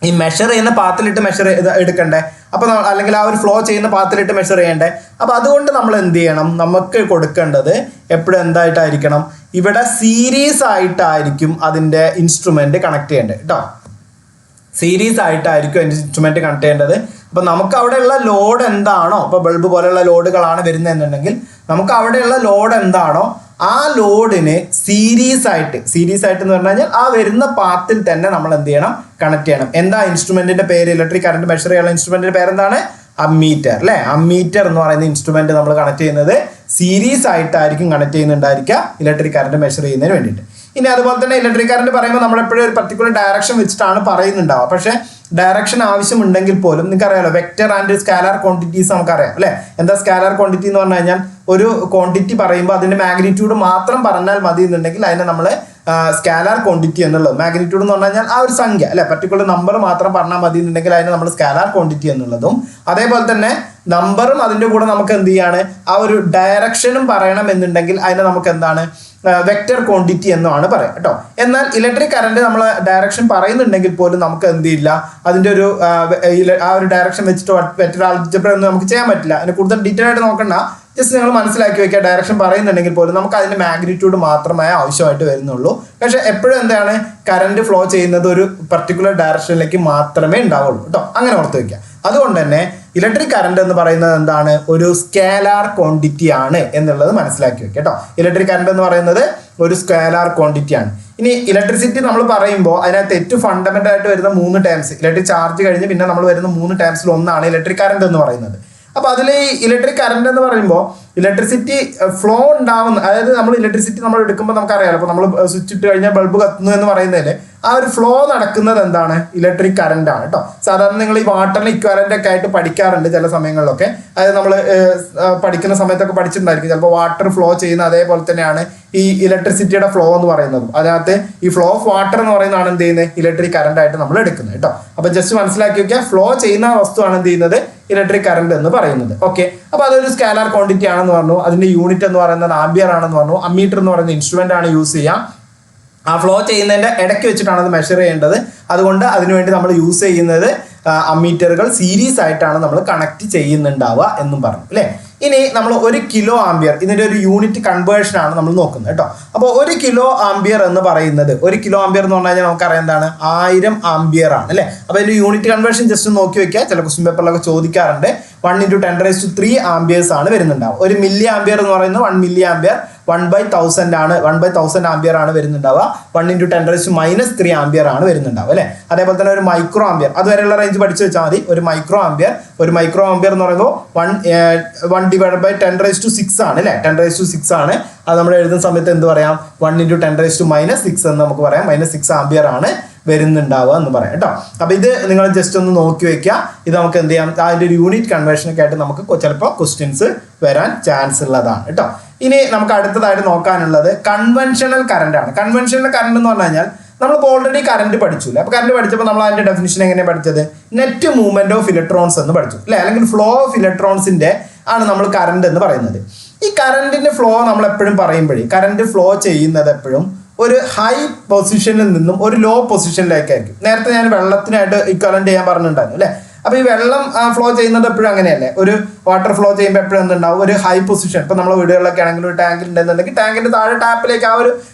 ഈ മെഷർ ചെയ്യുന്ന പാത്തിലിട്ട് മെഷർ എടുക്കണ്ടേ. അപ്പോൾ അല്ലെങ്കിൽ ആ ഒരു ഫ്ലോ ചെയ്യുന്ന പാത്തിലിട്ട് മെഷർ ചെയ്യണ്ടേ. അപ്പോൾ അതുകൊണ്ട് നമ്മൾ എന്ത് ചെയ്യണം, നമുക്ക് കൊടുക്കേണ്ടത് എപ്പോഴും എന്തായിട്ടായിരിക്കണം, ഇവിടെ സീരീസ് ആയിട്ടായിരിക്കും അതിൻ്റെ ഇൻസ്ട്രുമെന്റ് കണക്ട് ചെയ്യേണ്ടത് കേട്ടോ. സീരീസ് ആയിട്ടായിരിക്കും അതിൻ്റെ ഇൻസ്ട്രുമെന്റ് കണക്ട് ചെയ്യേണ്ടത്. അപ്പോൾ നമുക്ക് അവിടെയുള്ള ലോഡ് എന്താണോ, ഇപ്പോൾ ബൾബ് പോലെയുള്ള ലോഡുകളാണ് വരുന്നതെന്നുണ്ടെങ്കിൽ നമുക്ക് അവിടെയുള്ള ലോഡ് എന്താണോ ആ ലോഡിന് സീരീസ് ആയിട്ട് എന്ന് പറഞ്ഞു കഴിഞ്ഞാൽ ആ വരുന്ന പാത്തിൽ തന്നെ നമ്മൾ എന്ത് ചെയ്യണം, കണക്ട് ചെയ്യണം. എന്താ ഇൻസ്ട്രുമെന്റിന്റെ പേര്, ഇലക്ട്രിക് കറണ്ട് മെഷർ ചെയ്യാനുള്ള ഇൻസ്ട്രുമെന്റിന്റെ പേരെന്താണ്, അമ്മീറ്റർ അല്ലേ. അമ്മീറ്റർ എന്ന് പറയുന്ന ഇൻസ്ട്രുമെന്റ് നമ്മൾ കണക്ട് ചെയ്യുന്നത് സീരീസ് ആയിട്ടായിരിക്കും കണക്ട് ചെയ്യുന്നുണ്ടായിരിക്കുക ഇലക്ട്രിക് കറണ്ട് മെഷർ ചെയ്യുന്നതിന് വേണ്ടിയിട്ട്. ഇനി അതുപോലെ തന്നെ ഇലക്ട്രിക് കറണ്ട് പറയുമ്പോൾ നമ്മളെപ്പോഴും ഒരു പർട്ടിക്കുലർ ഡയറക്ഷൻ വെച്ചിട്ടാണ് പറയുന്നുണ്ടാവുക. പക്ഷേ ഡയറക്ഷൻ ആവശ്യമുണ്ടെങ്കിൽ പോലും നിങ്ങൾക്കറിയാലോ വെക്റ്റർ ആൻഡ് സ്കാലാർ ക്വാണ്ടിറ്റീസ് നമുക്കറിയാം അല്ലേ. എന്താ സ്കാലാർ ക്വാണ്ടിറ്റി എന്ന് പറഞ്ഞു കഴിഞ്ഞാൽ ഒരു ക്വാണ്ടിറ്റി പറയുമ്പോൾ അതിന്റെ മാഗ്നിറ്റ്യൂഡ് മാത്രം പറഞ്ഞാൽ മതി എന്നുണ്ടെങ്കിൽ അതിനെ നമ്മൾ സ്കാലാർ ക്വാണ്ടിറ്റി എന്നുള്ളത്, മാഗ്നിറ്റ്യൂഡ് എന്ന് പറഞ്ഞു കഴിഞ്ഞാൽ ആ ഒരു സംഖ്യ അല്ലെ, പർട്ടിക്കുലർ നമ്പർ മാത്രം പറഞ്ഞാൽ മതി എന്നുണ്ടെങ്കിൽ അതിനെ നമ്മൾ സ്കാലാർ ക്വാണ്ടിറ്റി എന്നുള്ളതും, അതേപോലെ തന്നെ നമ്പറും അതിൻ്റെ കൂടെ നമുക്ക് എന്ത് ചെയ്യാണ്, ആ ഒരു ഡയറക്ഷനും പറയണം എന്നുണ്ടെങ്കിൽ അതിനെ നമുക്ക് എന്താണ്, വെക്റ്റർ ക്വാണ്ടിറ്റി എന്നാണ് പറയാം കേട്ടോ. എന്നാൽ ഇലക്ട്രിക് കറണ്ട് നമ്മൾ ഡയറക്ഷൻ പറയുന്നുണ്ടെങ്കിൽ പോലും നമുക്ക് എന്ത് ചെയ്യില്ല, അതിൻ്റെ ഒരു ആ ഒരു ഡയറക്ഷൻ വെച്ചിട്ട് വെക്റ്റർ ആൾജിബ്ര ഒന്നും നമുക്ക് ചെയ്യാൻ പറ്റില്ല. അതിന് കൂടുതൽ ഡീറ്റെയിൽ ആയിട്ട് നോക്കണ്ട, ജസ്റ്റ് നിങ്ങൾ മനസ്സിലാക്കി വെക്കുക. ഡയറക്ഷൻ പറയുന്നുണ്ടെങ്കിൽ പോലും നമുക്ക് അതിന്റെ മാഗ്നിറ്റ്യൂഡ് മാത്രമേ ആവശ്യമായിട്ട് വരുന്നുള്ളൂ. പക്ഷെ എപ്പോഴും എന്താണ്, കറണ്ട് ഫ്ലോ ചെയ്യുന്നത് ഒരു പർട്ടിക്കുലർ ഡയറക്ഷനിലേക്ക് മാത്രമേ ഉണ്ടാവുള്ളൂ കേട്ടോ. അങ്ങനെ ഓർത്ത് വെക്കുക. അതുകൊണ്ട് തന്നെ ഇലക്ട്രിക് കറണ്ട് എന്ന് പറയുന്നത് എന്താണ്, ഒരു സ്കേലാർ ക്വാണ്ടിറ്റി ആണ് എന്നുള്ളത് മനസ്സിലാക്കി വെക്കുക കേട്ടോ. ഇലക്ട്രിക് കറണ്ട് എന്ന് പറയുന്നത് ഒരു സ്കേലാർ ക്വാണ്ടിറ്റി ആണ്. ഇനി ഇലക്ട്രിസിറ്റി നമ്മൾ പറയുമ്പോൾ അതിനകത്ത് ഏറ്റവും ഫണ്ടമെന്റൽ ആയിട്ട് വരുന്ന 3 ടേംസ്, ഇലക്ട്രിക് ചാർജ് കഴിഞ്ഞ് പിന്നെ നമ്മൾ വരുന്ന 3 ടേംസിൽ ഒന്നാണ് ഇലക്ട്രിക് കറണ്ട് എന്ന് പറയുന്നത്. അപ്പോൾ അതിൽ ഈ ഇലക്ട്രിക് കറണ്ട് എന്ന് പറയുമ്പോൾ ഇലക്ട്രിസിറ്റി ഫ്ലോ ഉണ്ടാവുന്ന, അതായത് നമ്മൾ ഇലക്ട്രിസിറ്റി നമ്മൾ എടുക്കുമ്പോൾ നമുക്കറിയാലോ, അപ്പോൾ നമ്മൾ സ്വിച്ച് ഇട്ട് കഴിഞ്ഞാൽ ബൾബ് കത്തുന്നു എന്ന് പറയുന്നതിൽ ആ ഒരു ഫ്ലോ നടക്കുന്നത് എന്താണ്, ഇലക്ട്രിക് കറണ്ട് ആണ് കേട്ടോ. സാധാരണ നിങ്ങൾ ഈ വാട്ടറിന് ഇക്വാലന്റ് ഒക്കെ ആയിട്ട് പഠിക്കാറുണ്ട് ചില സമയങ്ങളിലൊക്കെ. അതായത് നമ്മൾ പഠിക്കുന്ന സമയത്തൊക്കെ പഠിച്ചിട്ടുണ്ടായിരിക്കും ചിലപ്പോൾ വാട്ടർ ഫ്ലോ ചെയ്യുന്ന അതേപോലെ തന്നെയാണ് ഈ ഇലക്ട്രിസിറ്റിയുടെ ഫ്ലോ എന്ന് പറയുന്നത്. അതിനകത്ത് ഈ ഫ്ലോ ഓഫ് വാട്ടർ എന്ന് പറയുന്നതാണ് എന്ത് ചെയ്യുന്നത്, ഇലക്ട്രിക് കറണ്ട് ആയിട്ട് നമ്മൾ എടുക്കുന്നത് കേട്ടോ. അപ്പോൾ ജസ്റ്റ് മനസ്സിലാക്കി വെക്കുക, ഫ്ലോ ചെയ്യുന്ന വസ്തുവാണ് എന്ത് ചെയ്യുന്നത്, ഇലക്ട്രിക് കറണ്ട് എന്ന് പറയുന്നത്. ഓക്കെ, അപ്പോൾ അതൊരു സ്കാലാർ ക്വാണ്ടിറ്റി ആണെന്ന് പറഞ്ഞു. അതിന്റെ യൂണിറ്റ് എന്ന് പറയുന്നത് ആംബിയർ ആണെന്ന് പറഞ്ഞു. അമ്മീറ്റർ എന്ന് പറയുന്ന ഇൻസ്ട്രുമെന്റ് ആണ് യൂസ് ചെയ്യാം. ആ ഫ്ലോ ചെയ്യുന്നതിന്റെ ഇടയ്ക്ക് വെച്ചിട്ടാണ് അത് മെഷർ ചെയ്യേണ്ടത്. അതുകൊണ്ട് അതിനുവേണ്ടി നമ്മൾ യൂസ് ചെയ്യുന്നത് അമ്മീറ്ററുകൾ സീരീസ് ആയിട്ടാണ് നമ്മൾ കണക്ട് ചെയ്യുന്നുണ്ടാവുക എന്നും പറഞ്ഞു അല്ലേ. ഇനി നമ്മൾ 1 കിലോ ആംബിയർ ഇതിൻ്റെ ഒരു യൂണിറ്റ് കൺവേർഷൻ ആണ് നമ്മൾ നോക്കുന്നത് കേട്ടോ. അപ്പോൾ 1 കിലോ ആംബിയർ എന്ന് പറയുന്നത് 1 കിലോ ആംബിയർ എന്ന് പറഞ്ഞു കഴിഞ്ഞാൽ നമുക്കറിയാം എന്താണ് 1000 ആംബിയർ ആണ് അല്ലേ. അപ്പോൾ ഇതിൻ്റെ യൂണിറ്റ് കൺവേർഷൻ ജസ്റ്റ് നോക്കി വെക്കുക, ചില ക്വസ്റ്റ്യൻ പേപ്പറിലൊക്കെ ചോദിക്കാറുണ്ട്. 1 × 10⁻³ ആംബിയേഴ്സ് ആണ് വരുന്നുണ്ടാവും. 1 മില്ലി ആംബിയർ എന്ന് പറയുന്നത് 1 മില്ലി ആംബിയർ 1/1000 ആണ്, 1/1000 ആംബിയർ ആണ് വരുന്നുണ്ടാവുക. 1 × 10⁻³ ആംബിയർ ആണ് വരുന്നുണ്ടാവുക അല്ലേ. അതേപോലെ തന്നെ ഒരു മൈക്രോ ആംബിയർ, അതുവരെയുള്ള റേഞ്ച് പഠിച്ചു വെച്ചാൽ മതി. ഒരു മൈക്രോ ആംബിയർ എന്ന് പറയുമ്പോൾ 1/10⁻6 ആണ് അല്ലേ. 10⁻6 ആണ്. അത് നമ്മൾ എഴുതുന്ന സമയത്ത് എന്ത് പറയാം, 1 × 10⁻⁻6 എന്ന് നമുക്ക് പറയാം. -6 ആംബിയർ ആണ് വരുന്നുണ്ടാവുക എന്ന് പറയാം കേട്ടോ. അപ്പോൾ ഇത് നിങ്ങൾ ജസ്റ്റ് ഒന്ന് നോക്കി വെക്കുക. ഇത് നമുക്ക് എന്ത് ചെയ്യാം, അതിൻ്റെ ഒരു യൂണിറ്റ് കൺവേർഷനൊക്കെ ആയിട്ട് നമുക്ക് ചിലപ്പോൾ ക്വസ്റ്റ്യൻസ് വരാൻ ചാൻസ് ഉള്ളതാണ് കേട്ടോ. ഇനി നമുക്ക് അടുത്തതായിട്ട് നോക്കാനുള്ളത് കൺവെൻഷണൽ കറണ്ട് ആണ്. കൺവെൻഷണൽ കറണ്ട് എന്ന് പറഞ്ഞു കഴിഞ്ഞാൽ നമ്മളിപ്പോൾ ഓൾറെഡി കറണ്ട് പഠിച്ചില്ല. അപ്പോൾ കറണ്ട് പഠിച്ചപ്പോൾ നമ്മൾ അതിൻ്റെ ഡെഫിനിഷൻ എങ്ങനെ പഠിച്ചത്, നെറ്റ് മൂവ്മെന്റ് ഓഫ് ഇലക്ട്രോൺസ് എന്ന് പഠിച്ചു അല്ലേ, അല്ലെങ്കിൽ ഫ്ലോ ഓഫ് ഇലക്ട്രോൺസിന്റെ ആണ് നമ്മൾ കറണ്ട് എന്ന് പറയുന്നത്. ഈ കറണ്ടിന്റെ ഫ്ലോ നമ്മൾ എപ്പോഴും പറയുമ്പോഴേ കറണ്ട് ഫ്ലോ ചെയ്യുന്നത് എപ്പോഴും ഒരു ഹൈ പൊസിഷനിൽ നിന്നും ഒരു ലോ പൊസിഷനിലേക്കായിരിക്കും. നേരത്തെ ഞാൻ വെള്ളത്തിനായിട്ട് ഇക്വലന്റ് ചെയ്യാൻ പറഞ്ഞിട്ടുണ്ടായിരുന്നു അല്ലേ. അപ്പോൾ ഈ വെള്ളം ഫ്ലോ ചെയ്യുന്നത് എപ്പോഴും അങ്ങനെയല്ലേ, ഒരു വാട്ടർ ഫ്ലോ ചെയ്യുമ്പോൾ എപ്പോഴും എന്തുണ്ടാവും, ഒരു ഹൈ പൊസിഷൻ. ഇപ്പോൾ നമ്മൾ വീടുകളിലൊക്കെ ആണെങ്കിൽ ഒരു ടാങ്കിൽ ഉണ്ടെന്നുണ്ടെങ്കിൽ ടാങ്കിന്റെ താഴെ ടാപ്പിലേക്ക്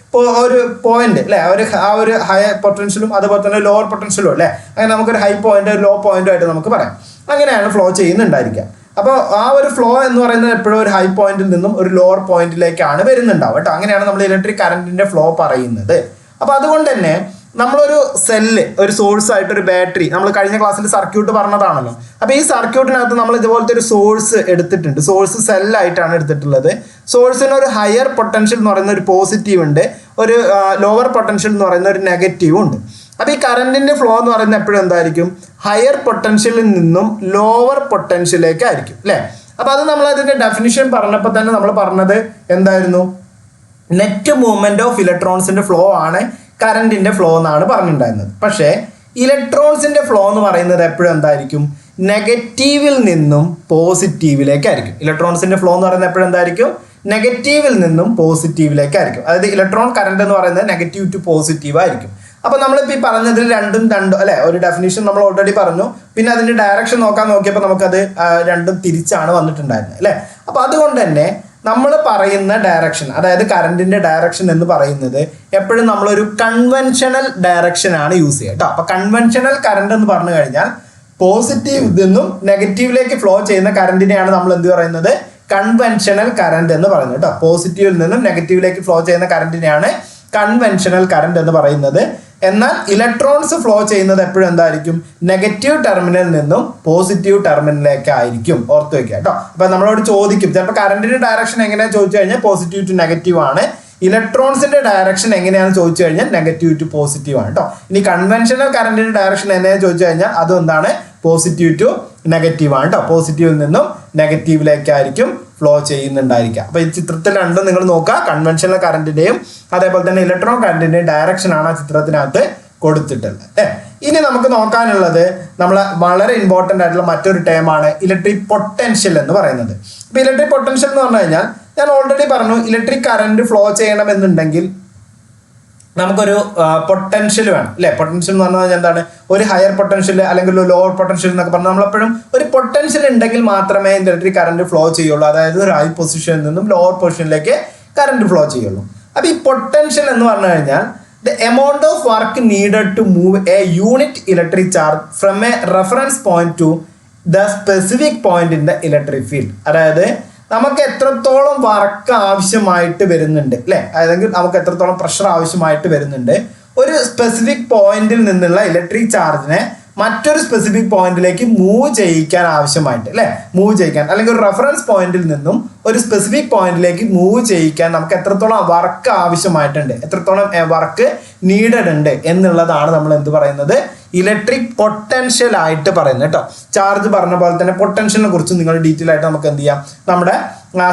ഒരു പോയിന്റ് അല്ലേ, ആ ഒരു ഹൈ പൊട്ടൻഷ്യലും അതുപോലെ തന്നെ ലോവർ പൊട്ടൻഷ്യലും അല്ലേ, അങ്ങനെ നമുക്കൊരു ഹൈ പോയിന്റ് ലോ പോയിന്റും ആയിട്ട് നമുക്ക് പറയാം. അങ്ങനെയാണ് ഫ്ലോ ചെയ്യുന്നുണ്ടായിരിക്കുക. അപ്പോൾ ആ ഒരു ഫ്ലോ എന്ന് പറയുന്നത് എപ്പോഴും ഒരു ഹൈ പോയിന്റിൽ നിന്നും ഒരു ലോവർ പോയിന്റിലേക്കാണ് വരുന്നുണ്ടാവുക കേട്ടോ. അങ്ങനെയാണ് നമ്മൾ ഇലക്ട്രിക് കറണ്ടിന്റെ ഫ്ലോ പറയുന്നത്. അപ്പോൾ അതുകൊണ്ട് തന്നെ നമ്മളൊരു സെല്ല്, ഒരു സോഴ്സ് ആയിട്ട് ഒരു ബാറ്ററി, നമ്മൾ കഴിഞ്ഞ ക്ലാസ്സിൽ സർക്യൂട്ട് പറഞ്ഞതാണല്ലോ. അപ്പോൾ ഈ സർക്യൂട്ടിനകത്ത് നമ്മൾ ഇതുപോലത്തെ ഒരു സോഴ്സ് എടുത്തിട്ടുണ്ട്. സോഴ്സ് സെല്ലായിട്ടാണ് എടുത്തിട്ടുള്ളത്. സോഴ്സിന് ഒരു ഹയർ പൊട്ടൻഷ്യൽ എന്ന് പറയുന്ന ഒരു പോസിറ്റീവ് ഉണ്ട്, ഒരു ലോവർ പൊട്ടൻഷ്യൽ എന്ന് പറയുന്ന ഒരു നെഗറ്റീവും ഉണ്ട്. അപ്പോൾ ഈ കറണ്ടിന്റെ ഫ്ലോ എന്ന് പറയുന്നത് എപ്പോഴും എന്തായിരിക്കും, ഹയർ പൊട്ടൻഷ്യലിൽ നിന്നും ലോവർ പൊട്ടൻഷ്യലിലേക്ക് ആയിരിക്കും അല്ലേ. അപ്പോൾ അത് നമ്മൾ അതിന്റെ ഡെഫിനിഷൻ പറഞ്ഞപ്പോൾ തന്നെ നമ്മൾ പറഞ്ഞത് എന്തായിരുന്നു, നെറ്റ് മൂവ്മെന്റ് ഓഫ് ഇലക്ട്രോൺസിന്റെ ഫ്ലോ ആണ് കറണ്ടിന്റെ ഫ്ലോ എന്നാണ് പറഞ്ഞിട്ടുണ്ടായിരുന്നത്. പക്ഷേ ഇലക്ട്രോൺസിന്റെ ഫ്ലോ എന്ന് പറയുന്നത് എപ്പോഴും എന്തായിരിക്കും, നെഗറ്റീവിൽ നിന്നും പോസിറ്റീവിലേക്കായിരിക്കും. ഇലക്ട്രോൺസിന്റെ ഫ്ലോ എന്ന് പറയുന്നത് എപ്പോഴും എന്തായിരിക്കും, നെഗറ്റീവിൽ നിന്നും പോസിറ്റീവിലേക്കായിരിക്കും. അതായത് ഇലക്ട്രോൺ കറണ്ട് എന്ന് പറയുന്നത് നെഗറ്റീവ് ടു പോസിറ്റീവ് ആയിരിക്കും. അപ്പോൾ നമ്മളിപ്പോൾ ഈ പറഞ്ഞതിൽ രണ്ടും അല്ലെ, ഒരു ഡെഫിനിഷൻ നമ്മൾ ഓൾറെഡി പറഞ്ഞു. പിന്നെ അതിന്റെ ഡയറക്ഷൻ നോക്കിയപ്പോൾ നമുക്കത് രണ്ടും തിരിച്ചാണ് വന്നിട്ടുണ്ടായിരുന്നത് അല്ലേ. അപ്പോൾ അതുകൊണ്ട് തന്നെ നമ്മൾ പറയുന്ന ഡയറക്ഷൻ, അതായത് കറണ്ടിന്റെ ഡയറക്ഷൻ എന്ന് പറയുന്നത് എപ്പോഴും നമ്മളൊരു കൺവെൻഷണൽ ഡയറക്ഷൻ ആണ് യൂസ് ചെയ്യുക കേട്ടോ. അപ്പോൾ കൺവെൻഷണൽ കറണ്ട് എന്ന് പറഞ്ഞു കഴിഞ്ഞാൽ പോസിറ്റീവ് നിന്നും നെഗറ്റീവിലേക്ക് ഫ്ലോ ചെയ്യുന്ന കറണ്ടിനെയാണ് നമ്മൾ എന്ത് പറയുന്നത്, കൺവെൻഷണൽ കറണ്ട് എന്ന് പറയുന്നത് കേട്ടോ. പോസിറ്റീവിൽ നിന്നും നെഗറ്റീവിലേക്ക് ഫ്ലോ ചെയ്യുന്ന കറണ്ടിനെയാണ് കൺവെൻഷണൽ കറണ്ട് എന്ന് പറയുന്നത്. എന്നാൽ ഇലക്ട്രോൺസ് ഫ്ലോ ചെയ്യുന്നത് എപ്പോഴും എന്തായിരിക്കും, നെഗറ്റീവ് ടെർമിനലിൽ നിന്നും പോസിറ്റീവ് ടെർമിനലിലേക്ക് ആയിരിക്കും. ഓർത്ത് വെക്കുക കേട്ടോ. അപ്പൊ നമ്മളോട് ചോദിക്കും ചിലപ്പോൾ കറണ്ടിന്റെ ഡയറക്ഷൻ എങ്ങനെയാണെന്ന് ചോദിച്ചു കഴിഞ്ഞാൽ പോസിറ്റീവ് ടു നെഗറ്റീവ് ആണ്, ഇലക്ട്രോൺസിന്റെ ഡയറക്ഷൻ എങ്ങനെയാണെന്ന് ചോദിച്ചു കഴിഞ്ഞാൽ നെഗറ്റീവ് ടു പോസിറ്റീവ് ആണ് കേട്ടോ. ഇനി കൺവെൻഷണൽ കറണ്ടിന്റെ ഡയറക്ഷൻ എങ്ങനെയാണെന്ന് ചോദിച്ചു കഴിഞ്ഞാൽ അതും എന്താണ്, പോസിറ്റീവ് ടു നെഗറ്റീവ് ആണ് കേട്ടോ. പോസിറ്റീവിൽ നിന്നും നെഗറ്റീവിലേക്കായിരിക്കും ഫ്ലോ ചെയ്യുന്നുണ്ടായിരിക്കുക. അപ്പോൾ ഈ ചിത്രത്തിൽ രണ്ടും നിങ്ങൾ നോക്കുക, കൺവെൻഷണൽ കറണ്ടിന്റെയും അതേപോലെ തന്നെ ഇലക്ട്രോൺ കറണ്ടിന്റെയും ഡയറക്ഷൻ ആണ് ആ ചിത്രത്തിനകത്ത് കൊടുത്തിട്ടുള്ളത്. ഇനി നമുക്ക് നോക്കാനുള്ളത് നമ്മൾ വളരെ ഇമ്പോർട്ടൻ്റ് ആയിട്ടുള്ള മറ്റൊരു ടേമാണ് ഇലക്ട്രിക് പൊട്ടൻഷ്യൽ എന്ന് പറയുന്നത്. അപ്പോൾ ഇലക്ട്രിക് പൊട്ടൻഷ്യൽ എന്ന് പറഞ്ഞു കഴിഞ്ഞാൽ ഞാൻ ഓൾറെഡി പറഞ്ഞു, ഇലക്ട്രിക് കറണ്ട് ഫ്ലോ ചെയ്യണമെന്നുണ്ടെങ്കിൽ നമുക്കൊരു പൊട്ടൻഷ്യൽ വേണം അല്ലേ. പൊട്ടൻഷ്യൽ എന്ന് പറഞ്ഞാൽ എന്താണ്, ഒരു ഹയർ പൊട്ടൻഷ്യൽ അല്ലെങ്കിൽ ഒരു ലോവർ പൊട്ടൻഷ്യൽ എന്നൊക്കെ പറഞ്ഞാൽ നമ്മളെപ്പോഴും ഒരു പൊട്ടൻഷ്യൽ ഉണ്ടെങ്കിൽ മാത്രമേ ഇലക്ട്രിക് കറണ്ട് ഫ്ലോ ചെയ്യുള്ളൂ. അതായത് ഒരു ഹൈ പൊസിഷനിൽ നിന്നും ലോവർ പൊസിഷനിലേക്ക് കറണ്ട് ഫ്ലോ ചെയ്യുള്ളൂ. അപ്പോൾ ഈ പൊട്ടൻഷ്യൽ എന്ന് പറഞ്ഞു കഴിഞ്ഞാൽ the amount of work needed to move a unit electric charge from a reference point to the specific point in the electric field. അതായത് നമുക്ക് എത്രത്തോളം വർക്ക് ആവശ്യമായിട്ട് വരുന്നുണ്ട് അല്ലേ, അല്ലെങ്കിൽ നമുക്ക് എത്രത്തോളം പ്രഷർ ആവശ്യമായിട്ട് വരുന്നുണ്ട് ഒരു സ്പെസിഫിക് പോയിന്റിൽ നിന്നുള്ള ഇലക്ട്രിക് ചാർജിനെ മറ്റൊരു സ്പെസിഫിക് പോയിന്റിലേക്ക് മൂവ് ചെയ്യിക്കാൻ ആവശ്യമായിട്ട് അല്ലേ, മൂവ് ചെയ്യിക്കാൻ, അല്ലെങ്കിൽ ഒരു റെഫറൻസ് പോയിന്റിൽ നിന്നും ഒരു സ്പെസിഫിക് പോയിന്റിലേക്ക് മൂവ് ചെയ്യിക്കാൻ നമുക്ക് എത്രത്തോളം വർക്ക് ആവശ്യമായിട്ടുണ്ട്, എത്രത്തോളം വർക്ക് നീഡഡ് ഉണ്ട് എന്നുള്ളതാണ് നമ്മൾ എന്ത് പറയുന്നത്, ഇലക്ട്രിക് പൊട്ടൻഷ്യൽ ആയിട്ട് പറയുന്നത് കേട്ടോ. ചാർജ് പറഞ്ഞ പോലെ തന്നെ പൊട്ടൻഷ്യലിനെ കുറിച്ച് നിങ്ങൾ ഡീറ്റെയിൽ ആയിട്ട് നമുക്ക് എന്ത് ചെയ്യാം, നമ്മുടെ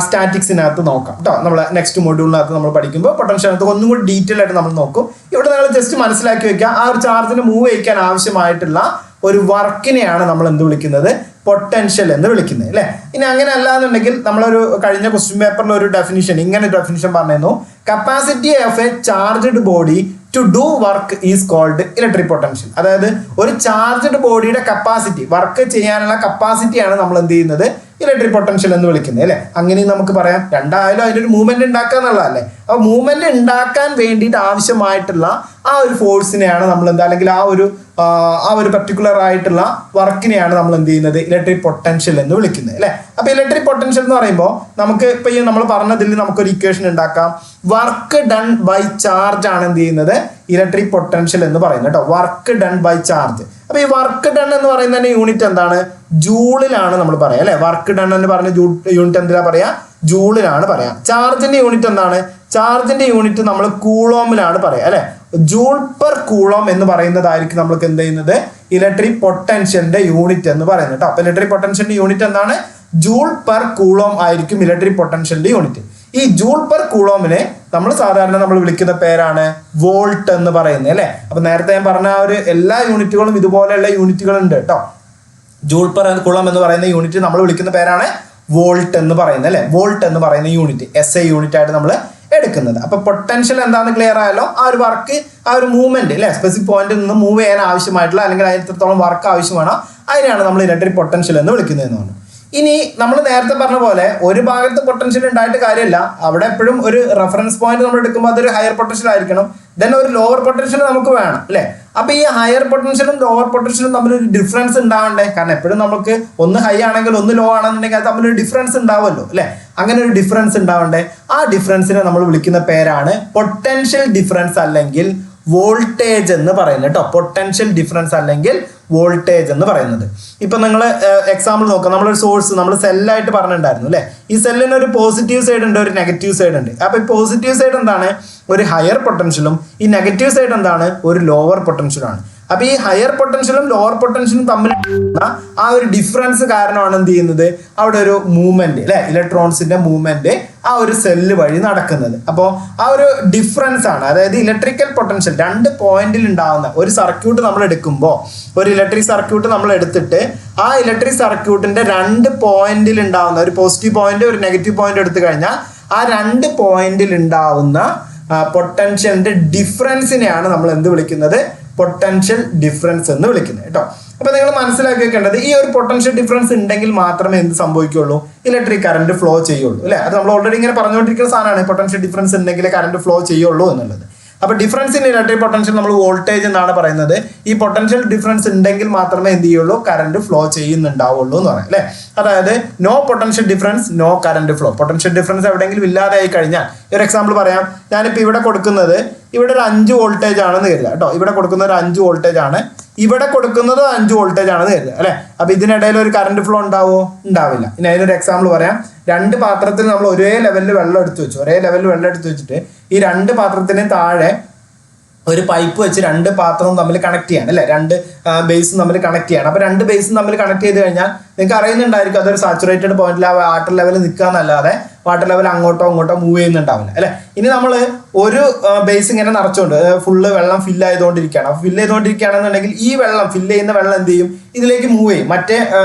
സ്റ്റാറ്റിക്സിനകത്ത് നോക്കാം കേട്ടോ. നമ്മൾ നെക്സ്റ്റ് മൊഡ്യൂളിനകത്ത് നമ്മൾ പഠിക്കുമ്പോൾ പൊട്ടൻഷ്യലിനകത്ത് ഒന്നും കൂടി ഡീറ്റെയിൽ ആയിട്ട് നമ്മൾ നോക്കും. ഇവിടെ നിങ്ങൾ ജസ്റ്റ് മനസ്സിലാക്കി വെക്കുക, ആ ഒരു ചാർജിന് മൂവ് ചെയ്യിക്കാൻ ആവശ്യമായിട്ടുള്ള ഒരു വർക്കിനെയാണ് നമ്മൾ എന്ത് വിളിക്കുന്നത്, പൊട്ടൻഷ്യൽ എന്ന് വിളിക്കുന്നത് അല്ലേ. ഇനി അങ്ങനെ അല്ലാന്നുണ്ടെങ്കിൽ നമ്മളൊരു കഴിഞ്ഞ ക്വസ്റ്റ്യൻ പേപ്പറിൽ ഒരു ഡെഫിനിഷൻ, ഇങ്ങനെ ഡെഫിനിഷൻ പറഞ്ഞിരുന്നു, capacity of a charged body to do work is called electric potential. അതായത് ഒരു ചാർജ്ഡ് ബോഡിയുടെ കപ്പാസിറ്റി, വർക്ക് ചെയ്യാനുള്ള കപ്പാസിറ്റിയാണ് നമ്മൾ എന്ത് ചെയ്യുന്നത്, ഇലക്ട്രിക് പൊട്ടൻഷ്യൽ എന്ന് വിളിക്കുന്നത് അല്ലേ. അങ്ങനെയും നമുക്ക് പറയാം. രണ്ടായാലും അതിനൊരു മൂവ്മെന്റ് ഉണ്ടാക്കുക എന്നുള്ളതല്ലേ. അപ്പോൾ മൂവ്മെന്റ് ഉണ്ടാക്കാൻ വേണ്ടിയിട്ട് ആവശ്യമായിട്ടുള്ള ആ ഒരു ഫോഴ്സിനെയാണ് നമ്മൾ എന്താ, അല്ലെങ്കിൽ ആ ഒരു പർട്ടിക്കുലർ ആയിട്ടുള്ള വർക്കിനെയാണ് നമ്മൾ എന്ത് ചെയ്യുന്നത്, ഇലക്ട്രിക് പൊട്ടൻഷ്യൽ എന്ന് വിളിക്കുന്നത് അല്ലേ. അപ്പോൾ ഇലക്ട്രിക് പൊട്ടൻഷ്യൽ എന്ന് പറയുമ്പോൾ നമുക്ക് ഇപ്പോൾ ഈ നമ്മൾ പറഞ്ഞതിൽ നമുക്കൊരു ഇക്വേഷൻ ഉണ്ടാക്കാം. വർക്ക് ഡൺ ബൈ ചാർജ് ആണ് എന്ത് ചെയ്യുന്നത്, ഇലക്ട്രിക് പൊട്ടൻഷ്യൽ എന്ന് പറയുന്നത് കേട്ടോ. Work done by charge. അപ്പോൾ ഈ വർക്ക് ഡൺ എന്ന് പറയുന്നതിന്റെ യൂണിറ്റ് എന്താണ്, ജൂളിലാണ് നമ്മൾ പറയാം അല്ലെ. വർക്ക് ഡൺ എന്ന് പറഞ്ഞ യൂണിറ്റ് എന്തിനാ പറയാ, ജൂളിലാണ് പറയാം. ചാർജിന്റെ യൂണിറ്റ് എന്താണ്, ചാർജിന്റെ യൂണിറ്റ് നമ്മൾ കൂളോമിലാണ് പറയാം അല്ലെ. ജൂൾ പെർ കൂളോം എന്ന് പറയുന്നതായിരിക്കും നമ്മൾക്ക് എന്ത് ചെയ്യുന്നത്, ഇലക്ട്രിക് പൊട്ടൻഷ്യലിന്റെ യൂണിറ്റ് എന്ന് പറയുന്നത് കേട്ടോ. അപ്പൊ ഇലക്ട്രിക് പൊട്ടൻഷ്യലിന്റെ യൂണിറ്റ് എന്താണ്, ജൂൾ പെർ കൂളോം ആയിരിക്കും ഇലക്ട്രിക് പൊട്ടൻഷ്യലിന്റെ യൂണിറ്റ്. ഈ ജൂൾ പെർ കൂളോമിനെ നമ്മൾ സാധാരണ നമ്മൾ വിളിക്കുന്ന പേരാണ് വോൾട്ട് എന്ന് പറയുന്നത് അല്ലെ. അപ്പൊ നേരത്തെ ഞാൻ പറഞ്ഞ ആ ഒരു എല്ലാ യൂണിറ്റുകളും ഇതുപോലെയുള്ള യൂണിറ്റുകൾ ഉണ്ട് കേട്ടോ. ജൂൾ പെർ കൂളോം എന്ന് പറയുന്ന യൂണിറ്റ് നമ്മൾ വിളിക്കുന്ന പേരാണ് വോൾട്ട് എന്ന് പറയുന്നത് അല്ലെ. വോൾട്ട് എന്ന് പറയുന്ന യൂണിറ്റ് SI യൂണിറ്റ് ആയിട്ട് നമ്മൾ എടുക്കുന്നത്. അപ്പൊ പൊട്ടൻഷ്യൽ എന്താണെന്ന് ക്ലിയർ ആയാലോ. ആ ഒരു വർക്ക്, ആ ഒരു മൂവ്മെന്റ് അല്ലെ, സ്പെസിഫിക് പോയിന്റിൽ നിന്ന് മൂവ് ചെയ്യാൻ ആവശ്യമായിട്ടുള്ള അല്ലെങ്കിൽ അതിന് എത്രത്തോളം വർക്ക് ആവശ്യമാണോ അതിനാണ് നമ്മൾ ഇലക്ട്രിക് പൊട്ടൻഷ്യൽ എന്ന് വിളിക്കുന്നതെന്ന് പറഞ്ഞു. ഇനി നമ്മൾ നേരത്തെ പറഞ്ഞ പോലെ ഒരു ഭാഗത്ത് പൊട്ടൻഷ്യൽ ഉണ്ടായിട്ട് കാര്യമില്ല. അവിടെ എപ്പോഴും ഒരു റെഫറൻസ് പോയിന്റ് നമ്മൾ എടുക്കുമ്പോൾ അതൊരു ഹയർ പൊട്ടൻഷ്യൽ ആയിരിക്കണം. ദെൻ ഒരു ലോവർ പൊട്ടൻഷ്യൽ നമുക്ക് വേണം അല്ലെ. അപ്പൊ ഈ ഹയർ പൊട്ടൻഷ്യലും ലോവർ പൊട്ടൻഷ്യലും തമ്മിലൊരു ഡിഫറൻസ് ഉണ്ടാവണ്ടേ. കാരണം എപ്പോഴും നമുക്ക് ഒന്ന് ഹൈ ആണെങ്കിൽ ഒന്ന് ലോ ആണെന്നുണ്ടെങ്കിൽ അത് തമ്മിലൊരു ഡിഫറൻസ് ഉണ്ടാവുമല്ലോ അല്ലെ. അങ്ങനെ ഒരു ഡിഫറൻസ് ഉണ്ടാവണ്ടേ. ആ ഡിഫറൻസിനെ നമ്മൾ വിളിക്കുന്ന പേരാണ് പൊട്ടൻഷ്യൽ ഡിഫറൻസ് അല്ലെങ്കിൽ വോൾട്ടേജ് എന്ന് പറയുന്നത് കേട്ടോ. പൊട്ടൻഷ്യൽ ഡിഫറൻസ് അല്ലെങ്കിൽ വോൾട്ടേജ് എന്ന് പറയുന്നത്. ഇപ്പൊ നിങ്ങൾ എക്സാമ്പിൾ നോക്കാം. നമ്മളൊരു സോഴ്സ് നമ്മൾ സെല്ലായിട്ട് പറഞ്ഞിട്ടുണ്ടായിരുന്നു അല്ലെ. ഈ സെല്ലിന് ഒരു പോസിറ്റീവ് സൈഡ് ഉണ്ട്, ഒരു നെഗറ്റീവ് സൈഡ് ഉണ്ട്. അപ്പൊ ഈ പോസിറ്റീവ് സൈഡ് എന്താണ്, ഒരു ഹയർ പൊട്ടൻഷ്യലും ഈ നെഗറ്റീവ് സൈഡ് എന്താണ്, ഒരു ലോവർ പൊട്ടൻഷ്യലാണ്. അപ്പൊ ഈ ഹയർ പൊട്ടൻഷ്യലും ലോവർ പൊട്ടൻഷ്യലും തമ്മിൽ ആ ഒരു ഡിഫറൻസ് കാരണമാണ് എന്ത് ചെയ്യുന്നത്, അവിടെ ഒരു മൂവ്മെന്റ് അല്ലെ, ഇലക്ട്രോൺസിന്റെ മൂവ്മെന്റ് ആ ഒരു സെല്ല് വഴി നടക്കുന്നത്. അപ്പോൾ ആ ഒരു ഡിഫറൻസ് ആണ്, അതായത് ഇലക്ട്രിക്കൽ പൊട്ടൻഷ്യൽ രണ്ട് പോയിന്റിൽ ഉണ്ടാകുന്ന ഒരു സർക്യൂട്ട് നമ്മൾ എടുക്കുമ്പോൾ, ഒരു ഇലക്ട്രിക് സർക്യൂട്ട് നമ്മൾ എടുത്തിട്ട് ആ ഇലക്ട്രിക് സർക്യൂട്ടിന്റെ രണ്ട് പോയിന്റിൽ ഉണ്ടാവുന്ന, ഒരു പോസിറ്റീവ് പോയിന്റ് ഒരു നെഗറ്റീവ് പോയിന്റ് എടുത്തു കഴിഞ്ഞാൽ ആ രണ്ട് പോയിന്റിൽ ഉണ്ടാവുന്ന പൊട്ടൻഷ്യലിന്റെ ഡിഫറൻസിനെയാണ് നമ്മൾ എന്ത് വിളിക്കുന്നത്, പൊട്ടൻഷ്യൽ ഡിഫറൻസ് എന്ന് വിളിക്കുന്നത് കേട്ടോ. അപ്പൊ നിങ്ങൾ മനസ്സിലാക്കി വെക്കേണ്ടത്, ഈ ഒരു പൊട്ടൻഷ്യൽ ഡിഫറൻസ് ഉണ്ടെങ്കിൽ മാത്രമേ എന്ത് സംഭവിക്കുള്ളൂ, ഇലക്ട്രിക് കറന്റ് ഫ്ലോ ചെയ്യുള്ളൂ അല്ലെ. അത് നമ്മൾ ഓൾറെഡി ഇങ്ങനെ പറഞ്ഞുകൊണ്ടിരിക്കുന്ന സാധനമാണ്, പൊട്ടൻഷ്യൽ ഡിഫറൻസ് ഉണ്ടെങ്കിൽ കറന്റ് ഫ്ലോ ചെയ്യുള്ളൂ എന്നുള്ളത്. അപ്പൊ ഡിഫറൻസ് ഇൻ ഇലക്ട്രിക് പൊട്ടൻഷ്യൽ നമ്മൾ വോൾട്ടേജ് എന്നാണ് പറയുന്നത്. ഈ പൊട്ടൻഷ്യൽ ഡിഫറൻസ് ഉണ്ടെങ്കിൽ മാത്രമേ എന്ത് ചെയ്യുള്ളൂ, കറന്റ് ഫ്ലോ ചെയ്യുന്നുണ്ടാവുള്ളൂ എന്ന് പറയാം അല്ലെ. അതായത് no potential difference no current flow. Potential difference എവിടെയെങ്കിലും ഇല്ലാതെ ആയി കഴിഞ്ഞാൽ, ഒരു എക്സാമ്പിൾ പറയാം. ഞാനിപ്പോൾ ഇവിടെ കൊടുക്കുന്നത്, ഇവിടെ ഒരു 5 വോൾട്ടേജ് ആണെന്ന് കരുതുക കേട്ടോ. ഇവിടെ കൊടുക്കുന്ന ഒരു 5 വോൾട്ടേജ് ആണ്, ഇവിടെ കൊടുക്കുന്നത് 5 വോൾട്ടേജ് ആണെന്ന് കരുതുക അല്ലെ. അപ്പൊ ഇതിനിടയിൽ ഒരു കറന്റ് ഫ്ലോ ഉണ്ടാവോ, ഉണ്ടാവില്ല. ഇനി അതിനൊരു എക്സാമ്പിൾ പറയാം. രണ്ട് പാത്രത്തിൽ നമ്മൾ ഒരേ ലെവലിൽ വെള്ളം എടുത്തു വെച്ചു, ഒരേ ലെവലിൽ വെള്ളം എടുത്തു വെച്ചിട്ട് ഈ രണ്ട് പാത്രത്തിന് താഴെ ഒരു പൈപ്പ് വെച്ച് രണ്ട് പാത്രവും തമ്മിൽ കണക്ട് ചെയ്യാണ് അല്ലെ, രണ്ട് ബേസും തമ്മിൽ കണക്ട് ചെയ്യണം. അപ്പൊ രണ്ട് ബേസും തമ്മിൽ കണക്ട് ചെയ്ത് കഴിഞ്ഞാൽ നിങ്ങൾക്ക് അറിയുന്നുണ്ടായിരിക്കും അതൊരു സാച്ചുറേറ്റഡ് പോയിന്റിൽ ആ വാട്ടർ ലെവൽ നിൽക്കുക എന്നല്ലാതെ വാട്ടർ ലെവൽ അങ്ങോട്ടോ ഇങ്ങോട്ടോ മൂവ് ചെയ്യുന്നുണ്ടാവില്ല അല്ലെ. ഇനി നമ്മൾ ഒരു ബേസ് ഇങ്ങനെ നിറച്ചുകൊണ്ട് ഫുള്ള് വെള്ളം ഫില്ല് ചെയ്തുകൊണ്ടിരിക്കുകയാണ്. അപ്പൊ ഫില്ല് ചെയ്തുകൊണ്ടിരിക്കുകയാണെന്നുണ്ടെങ്കിൽ ഈ വെള്ളം, ഫില്ല് ചെയ്യുന്ന വെള്ളം എന്ത് ചെയ്യും, ഇതിലേക്ക് മൂവ് ചെയ്യും, മറ്റേ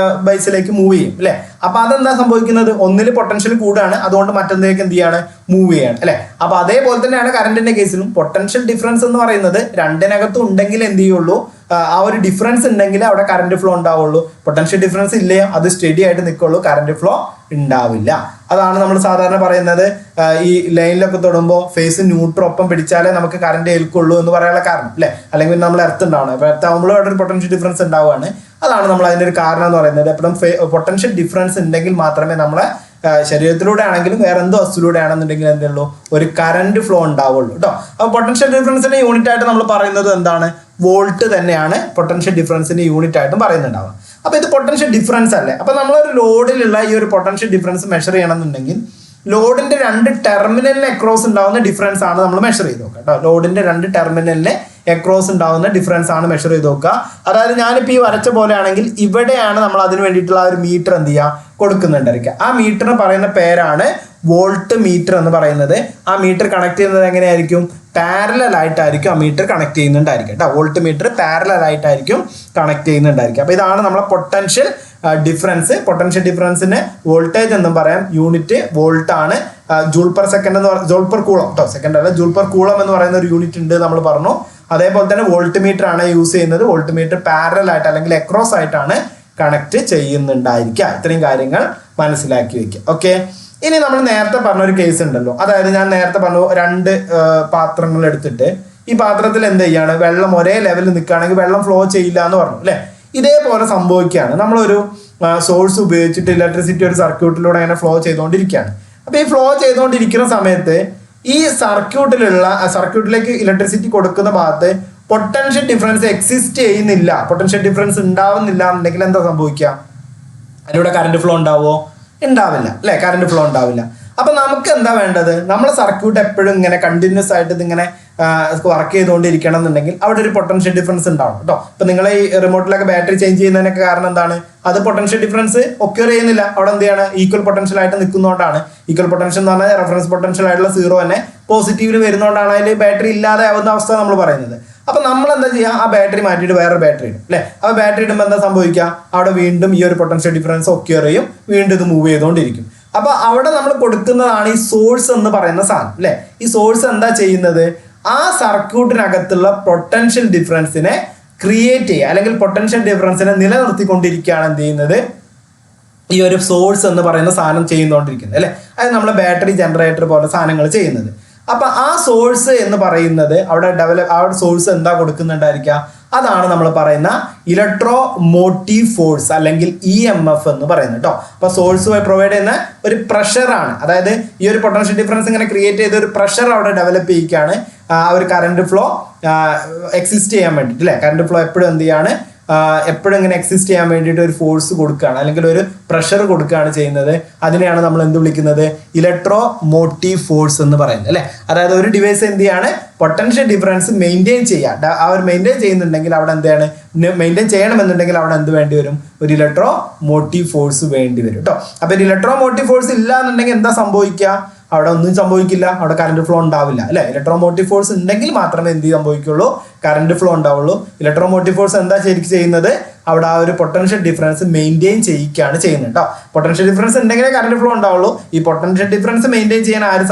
ബേസിലേക്ക് മൂവ് ചെയ്യും അല്ലെ. അപ്പൊ അതെന്താ സംഭവിക്കുന്നത്, ഒന്നിൽ പൊട്ടൻഷ്യൽ കൂടുകയാണ്, അതുകൊണ്ട് മറ്റൊന്നിലേക്ക് എന്ത് ചെയ്യാണ്, മൂവ് ചെയ്യാണ് അല്ലെ. അപ്പൊ അതേപോലെ തന്നെയാണ് കറന്റിന്റെ കേസിലും. പൊട്ടൻഷ്യൽ ഡിഫറൻസ് എന്ന് പറയുന്നത് രണ്ടിനകത്തും ഉണ്ടെങ്കിൽ എന്ത് ചെയ്യുള്ളൂ, ആ ഒരു ഡിഫറൻസ് ഉണ്ടെങ്കിൽ അവിടെ കറന്റ് ഫ്ലോ ഉണ്ടാവുള്ളൂ. പൊട്ടൻഷ്യൽ ഡിഫറൻസ് ഇല്ലേ, അത് സ്റ്റഡി ആയിട്ട് നിൽക്കുള്ളൂ, കറന്റ് ഫ്ലോ ഉണ്ടാവില്ല. അതാണ് നമ്മൾ സാധാരണ പറയുന്നത്, ഈ ലൈനിലൊക്കെ തൊടുമ്പോൾ ഫേസ് ന്യൂട്രൽ ഒപ്പം പിടിച്ചാലേ നമുക്ക് കറന്റ് ഏൽക്കുള്ളൂ എന്ന് പറയാനുള്ള കാരണം അല്ലെ. അല്ലെങ്കിൽ നമ്മൾ എർത്ത് ഉണ്ടാവണം. അപ്പൊ എർത്ത് ആകുമ്പോഴും അവിടെ ഒരു പൊട്ടൻഷ്യൽ ഡിഫറൻസ് ഉണ്ടാവുകയാണ്. അതാണ് നമ്മൾ അതിന്റെ ഒരു കാരണം എന്ന് പറയുന്നത്. എപ്പോഴും പൊട്ടൻഷ്യൽ ഡിഫറൻസ് ഉണ്ടെങ്കിൽ മാത്രമേ നമ്മളെ ശരീരത്തിലൂടെ ആണെങ്കിലും വേറെ എന്തോ വസ്തുവിലൂടെ ആണെന്നുണ്ടെങ്കിൽ എന്തേ ഉള്ളൂ, ഒരു കറന്റ് ഫ്ലോ ഉണ്ടാവുള്ളൂ കേട്ടോ. അപ്പൊ പൊട്ടൻഷ്യൽ ഡിഫറൻസിന്റെ യൂണിറ്റ് ആയിട്ട് നമ്മൾ പറയുന്നത് എന്താണ്, വോൾട്ട് തന്നെയാണ് പൊട്ടൻഷ്യൽ ഡിഫറൻസിന്റെ യൂണിറ്റ് ആയിട്ടും പറയുന്നുണ്ടാവുക. അപ്പൊ ഇത് പൊട്ടൻഷ്യൽ ഡിഫറൻസ് അല്ലേ. അപ്പൊ നമ്മളൊരു ലോഡിലുള്ള ഈ ഒരു പൊട്ടൻഷ്യൽ ഡിഫറൻസ് മെഷർ ചെയ്യണമെന്നുണ്ടെങ്കിൽ ലോഡിന്റെ രണ്ട് ടെർമിനലിന് അക്രോസ് ഉണ്ടാവുന്ന ഡിഫറൻസ് ആണ് നമ്മൾ മെഷർ ചെയ്ത് നോക്കുക കേട്ടോ. ലോഡിന്റെ രണ്ട് ടെർമിനലിന് അക്രോസ് ഉണ്ടാവുന്ന ഡിഫറൻസ് ആണ് മെഷർ ചെയ്ത് നോക്കുക. അതായത് ഞാനിപ്പോൾ ഈ വരച്ച പോലെ ആണെങ്കിൽ ഇവിടെയാണ് നമ്മൾ അതിന് വേണ്ടിയിട്ടുള്ള ആ ഒരു മീറ്റർ എന്ത് ചെയ്യുക, കൊടുക്കുന്നുണ്ടായിരിക്കുക. ആ മീറ്ററിന് പറയുന്ന പേരാണ് വോൾട്ട് മീറ്റർ എന്ന് പറയുന്നത്. ആ മീറ്റർ കണക്ട് ചെയ്യുന്നത് എങ്ങനെയായിരിക്കും, പാരലൽ ആയിട്ടായിരിക്കും ആ മീറ്റർ കണക്ട് ചെയ്യുന്നുണ്ടായിരിക്കും കേട്ടോ. വോൾട്ട് മീറ്റർ പാരലൽ ആയിട്ടായിരിക്കും കണക്ട് ചെയ്യുന്നുണ്ടായിരിക്കും. അപ്പോൾ ഇതാണ് നമ്മളെ പൊട്ടൻഷ്യൽ ഡിഫറൻസ്. പൊട്ടൻഷ്യൽ ഡിഫറൻസിന് വോൾട്ടേജ് എന്നും പറയാം, യൂണിറ്റ് വോൾട്ട് ആണ്. ജൂൾ പെർ സെക്കൻഡ് എന്ന് പറയുന്നത്, ജൂൾ പെർ കൂളം കേട്ടോ, സെക്കൻഡ് അല്ല, ജൂൾ പെർ കൂളം എന്ന് പറയുന്ന ഒരു യൂണിറ്റ് ഉണ്ട് നമ്മൾ പറഞ്ഞു. അതേപോലെ തന്നെ വോൾട്ട് മീറ്റർ ആണ് യൂസ് ചെയ്യുന്നത്. വോൾട്ട് മീറ്റർ പാരലൽ ആയിട്ട് അല്ലെങ്കിൽ അക്രോസ് ആയിട്ടാണ് കണക്ട് ചെയ്യുന്നുണ്ടായിരിക്കുക. ഇത്രയും കാര്യങ്ങൾ മനസ്സിലാക്കി വെക്കുക. ഓക്കെ, ഇനി നമ്മൾ നേരത്തെ പറഞ്ഞൊരു കേസ് ഉണ്ടല്ലോ, അതായത് ഞാൻ നേരത്തെ പറഞ്ഞു 2 പാത്രങ്ങൾ എടുത്തിട്ട് ഈ പാത്രത്തിൽ എന്ത് ചെയ്യാണ്, വെള്ളം ഒരേ ലെവലിൽ നിൽക്കുകയാണെങ്കിൽ വെള്ളം ഫ്ലോ ചെയ്യില്ല എന്ന് പറഞ്ഞു അല്ലേ. ഇതേപോലെ സംഭവിക്കുകയാണ്, നമ്മളൊരു സോഴ്സ് ഉപയോഗിച്ചിട്ട് ഇലക്ട്രിസിറ്റി ഒരു സർക്യൂട്ടിലൂടെ അങ്ങനെ ഫ്ലോ ചെയ്തുകൊണ്ടിരിക്കുകയാണ്. അപ്പോൾ ഈ ഫ്ലോ ചെയ്തുകൊണ്ടിരിക്കുന്ന സമയത്ത് ഈ സർക്യൂട്ടിലേക്ക് ഇലക്ട്രിസിറ്റി കൊടുക്കുന്ന ഭാഗത്ത് പൊട്ടൻഷ്യൽ ഡിഫറൻസ് എക്സിസ്റ്റ് ചെയ്യുന്നില്ല, പൊട്ടൻഷ്യൽ ഡിഫറൻസ് ഉണ്ടാവുന്നില്ല എന്നുണ്ടെങ്കിൽ എന്താ സംഭവിക്കുക, അതിലൂടെ കറണ്ട് ഫ്ലോ ഉണ്ടാവുമോ? ഉണ്ടാവില്ല അല്ലേ, കറണ്ട് ഫ്ലോ ഉണ്ടാവില്ല. അപ്പൊ നമുക്ക് എന്താ വേണ്ടത്, നമ്മളെ സർക്യൂട്ട് എപ്പോഴും ഇങ്ങനെ കണ്ടിന്യൂസ് ആയിട്ട് ഇതിങ്ങനെ വർക്ക് ചെയ്തുകൊണ്ടിരിക്കണം എന്നുണ്ടെങ്കിൽ അവിടെ ഒരു പൊട്ടൻഷ്യൽ ഡിഫറൻസ് ഉണ്ടാവും കേട്ടോ. ഇപ്പൊ നിങ്ങൾ ഈ റിമോട്ടിലൊക്കെ ബാറ്ററി ചേഞ്ച് ചെയ്യുന്നതിനൊക്കെ കാരണം എന്താണ്, അത് പൊട്ടൻഷ്യൽ ഡിഫറൻസ് ഒക്യൂർ ചെയ്യുന്നില്ല, അവിടെ എന്ത് ചെയ്യാണ്, ഈക്വൽ പൊട്ടൻഷ്യൽ ആയിട്ട് നിൽക്കുന്നതുകൊണ്ടാണ്. ഈക്വൽ പൊട്ടൻഷ്യൽ എന്ന് പറഞ്ഞാൽ റെഫറൻസ് പൊട്ടൻഷ്യൽ ആയിട്ടുള്ള 0 തന്നെ പോസിറ്റീവിൽ വരുന്നതുകൊണ്ടാണ് അതിൽ ബാറ്ററി ഇല്ലാതെ ആവുന്ന അവസ്ഥ നമ്മൾ പറയുന്നത്. അപ്പൊ നമ്മൾ എന്താ ചെയ്യുക, ആ ബാറ്ററി മാറ്റിയിട്ട് വേറെ ബാറ്ററി ഇടും അല്ലെ. അപ്പൊ ബാറ്ററി ഇടുമ്പോൾ എന്താ സംഭവിക്കുക, അവിടെ വീണ്ടും ഈ ഒരു പൊട്ടൻഷ്യൽ ഡിഫറൻസ് ഒക്യൂർ ചെയ്യും, വീണ്ടും ഇത് മൂവ് ചെയ്തുകൊണ്ടിരിക്കും. അപ്പൊ അവിടെ നമ്മൾ കൊടുക്കുന്നതാണ് ഈ സോഴ്സ് എന്ന് പറയുന്ന സാധനം അല്ലെ. ഈ സോഴ്സ് എന്താ ചെയ്യുന്നത്, ആ സർക്യൂട്ടിനകത്തുള്ള പൊട്ടൻഷ്യൽ ഡിഫറൻസിനെ ക്രിയേറ്റ് ചെയ്യുക, അല്ലെങ്കിൽ പൊട്ടൻഷ്യൽ ഡിഫറൻസിനെ നിലനിർത്തിക്കൊണ്ടിരിക്കുകയാണ് എന്ത് ചെയ്യുന്നത്, ഈ ഒരു സോഴ്സ് എന്ന് പറയുന്ന സാധനം ചെയ്യുന്നോണ്ടിരിക്കുന്നത് അല്ലെ. അത് നമ്മളെ ബാറ്ററി ജനറേറ്റർ പോലെ സാധനങ്ങൾ ചെയ്യുന്നത്. അപ്പൊ ആ സോഴ്സ് എന്ന് പറയുന്നത് ആ സോഴ്സ് എന്താ കൊടുക്കുന്നുണ്ടായിരിക്കുക, അതാണ് നമ്മൾ പറയുന്ന ഇലക്ട്രോ മോട്ടീവ് ഫോഴ്സ് അല്ലെങ്കിൽ EMF എന്ന് പറയുന്നത് കേട്ടോ. അപ്പൊ സോഴ്സ് പ്രൊവൈഡ് ചെയ്യുന്ന ഒരു പ്രഷറാണ്, അതായത് ഈ ഒരു പൊട്ടൻഷ്യൽ ഡിഫറൻസ് ഇങ്ങനെ ക്രിയേറ്റ് ചെയ്ത ഒരു പ്രഷർ അവിടെ ഡെവലപ്പ് ചെയ്യിക്കുകയാണ് ആ ഒരു കറണ്ട് ഫ്ലോ എക്സിസ്റ്റ് ചെയ്യാൻ വേണ്ടിയിട്ട് അല്ലെ. കറണ്ട് ഫ്ലോ എപ്പോഴും എന്ത് ചെയ്യാണ്, എപ്പോഴും ഇങ്ങനെ എക്സിസ്റ്റ് ചെയ്യാൻ വേണ്ടിയിട്ട് ഒരു ഫോഴ്സ് കൊടുക്കുകയാണ്, അല്ലെങ്കിൽ ഒരു പ്രഷർ കൊടുക്കുകയാണ് ചെയ്യുന്നത്. അതിനെയാണ് നമ്മൾ എന്ത് വിളിക്കുന്നത്, ഇലക്ട്രോ മോട്ടീവ് ഫോഴ്സ് എന്ന് പറയുന്നത് അല്ലെ. അതായത് ഒരു ഡിവൈസ് എന്ത് ചെയ്യാണ്, പൊട്ടൻഷ്യൽ ഡിഫറൻസ് മെയിൻറ്റെയിൻ ചെയ്യുക. ആ ഒരു മെയിൻറ്റെയിൻ ചെയ്യുന്നുണ്ടെങ്കിൽ അവിടെ എന്താണ്, മെയിൻറ്റെയിൻ ചെയ്യണമെന്നുണ്ടെങ്കിൽ അവിടെ എന്ത് വേണ്ടി വരും, ഒരു ഇലക്ട്രോ മോട്ടീവ് ഫോഴ്സ് വേണ്ടി വരും കേട്ടോ. അപ്പൊ ഒരു ഇലക്ട്രോ മോട്ടീവ് ഫോഴ്സ് ഇല്ല എന്നുണ്ടെങ്കിൽ എന്താ സംഭവിക്കുക, അവിടെ ഒന്നും സംഭവിക്കില്ല, അവിടെ കറണ്ട് ഫ്ലോ ഉണ്ടാവില്ല അല്ലെ. ഇലക്ട്രോ മോട്ടീവ് ഫോഴ്സ് ഉണ്ടെങ്കിൽ മാത്രമേ എന്ത് സംഭവിക്കുള്ളൂ, കറണ്ട് ഫ്ലോ ഉണ്ടാവുള്ളൂ. ഇലക്ട്രോ മോട്ടീവ് ഫോഴ്സ് എന്താ ശരിക്കും ചെയ്യുന്നത്, അവിടെ ആ ഒരു പൊട്ടൻഷ്യൽ ഡിഫറൻസ് മെയിൻറ്റെയിൻ ചെയ്യിക്കുകയാണ് ചെയ്യുന്നത് കേട്ടോ. പൊട്ടൻഷ്യൽ ഡിഫറൻസ് ഉണ്ടെങ്കിലേ കറണ്ട് ഫ്ലോ ഉണ്ടാവുള്ളൂ. ഈ പൊട്ടൻഷ്യൽ ഡിഫറൻസ് മെയിൻറ്റെയിൻ ചെയ്യാൻ ആര്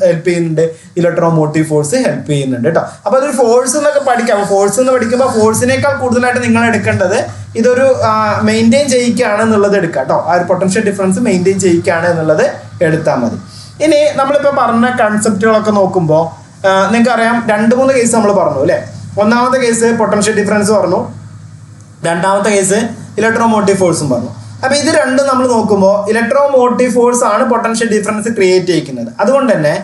ഹെൽപ്പ് ചെയ്യുന്നുണ്ട്, ഇലക്ട്രോ മോട്ടീവ് ഫോഴ്സ് ഹെൽപ്പ് ചെയ്യുന്നുണ്ട് കേട്ടോ. അപ്പൊ അതൊരു ഫോഴ്സ് എന്നൊക്കെ പഠിക്കാം. ഫോഴ്സ് എന്ന് പഠിക്കുമ്പോൾ ഫോഴ്സിനേക്കാൾ കൂടുതലായിട്ട് നിങ്ങൾ എടുക്കേണ്ടത് ഇതൊരു മെയിൻറ്റെയിൻ ചെയ്യിക്കുകയാണ് എന്നുള്ളത് എടുക്കുക കേട്ടോ. ആ ഒരു പൊട്ടൻഷ്യൽ ഡിഫറൻസ് മെയിൻറ്റെയിൻ ചെയ്യിക്കുകയാണ് എന്നുള്ളത് എടുത്താൽ മതി. ഇനി നമ്മളിപ്പോൾ പറഞ്ഞ കൺസെപ്റ്റുകളൊക്കെ നോക്കുമ്പോൾ നിങ്ങൾക്കറിയാം 2-3 കേസ് നമ്മൾ പറഞ്ഞു അല്ലേ. ഒന്നാമത്തെ കേസ് പൊട്ടൻഷ്യൽ ഡിഫറൻസ് പറഞ്ഞു, രണ്ടാമത്തെ കേസ് ഇലക്ട്രോ മോട്ടീവ് ഫോഴ്സും പറഞ്ഞു. അപ്പോൾ ഇത് രണ്ടും നമ്മൾ നോക്കുമ്പോൾ ഇലക്ട്രോ മോട്ടീവ് ഫോഴ്സ് ആണ് പൊട്ടൻഷ്യൽ ഡിഫറൻസ് ക്രിയേറ്റ് ചെയ്യിക്കുന്നത്. അതുകൊണ്ട് തന്നെ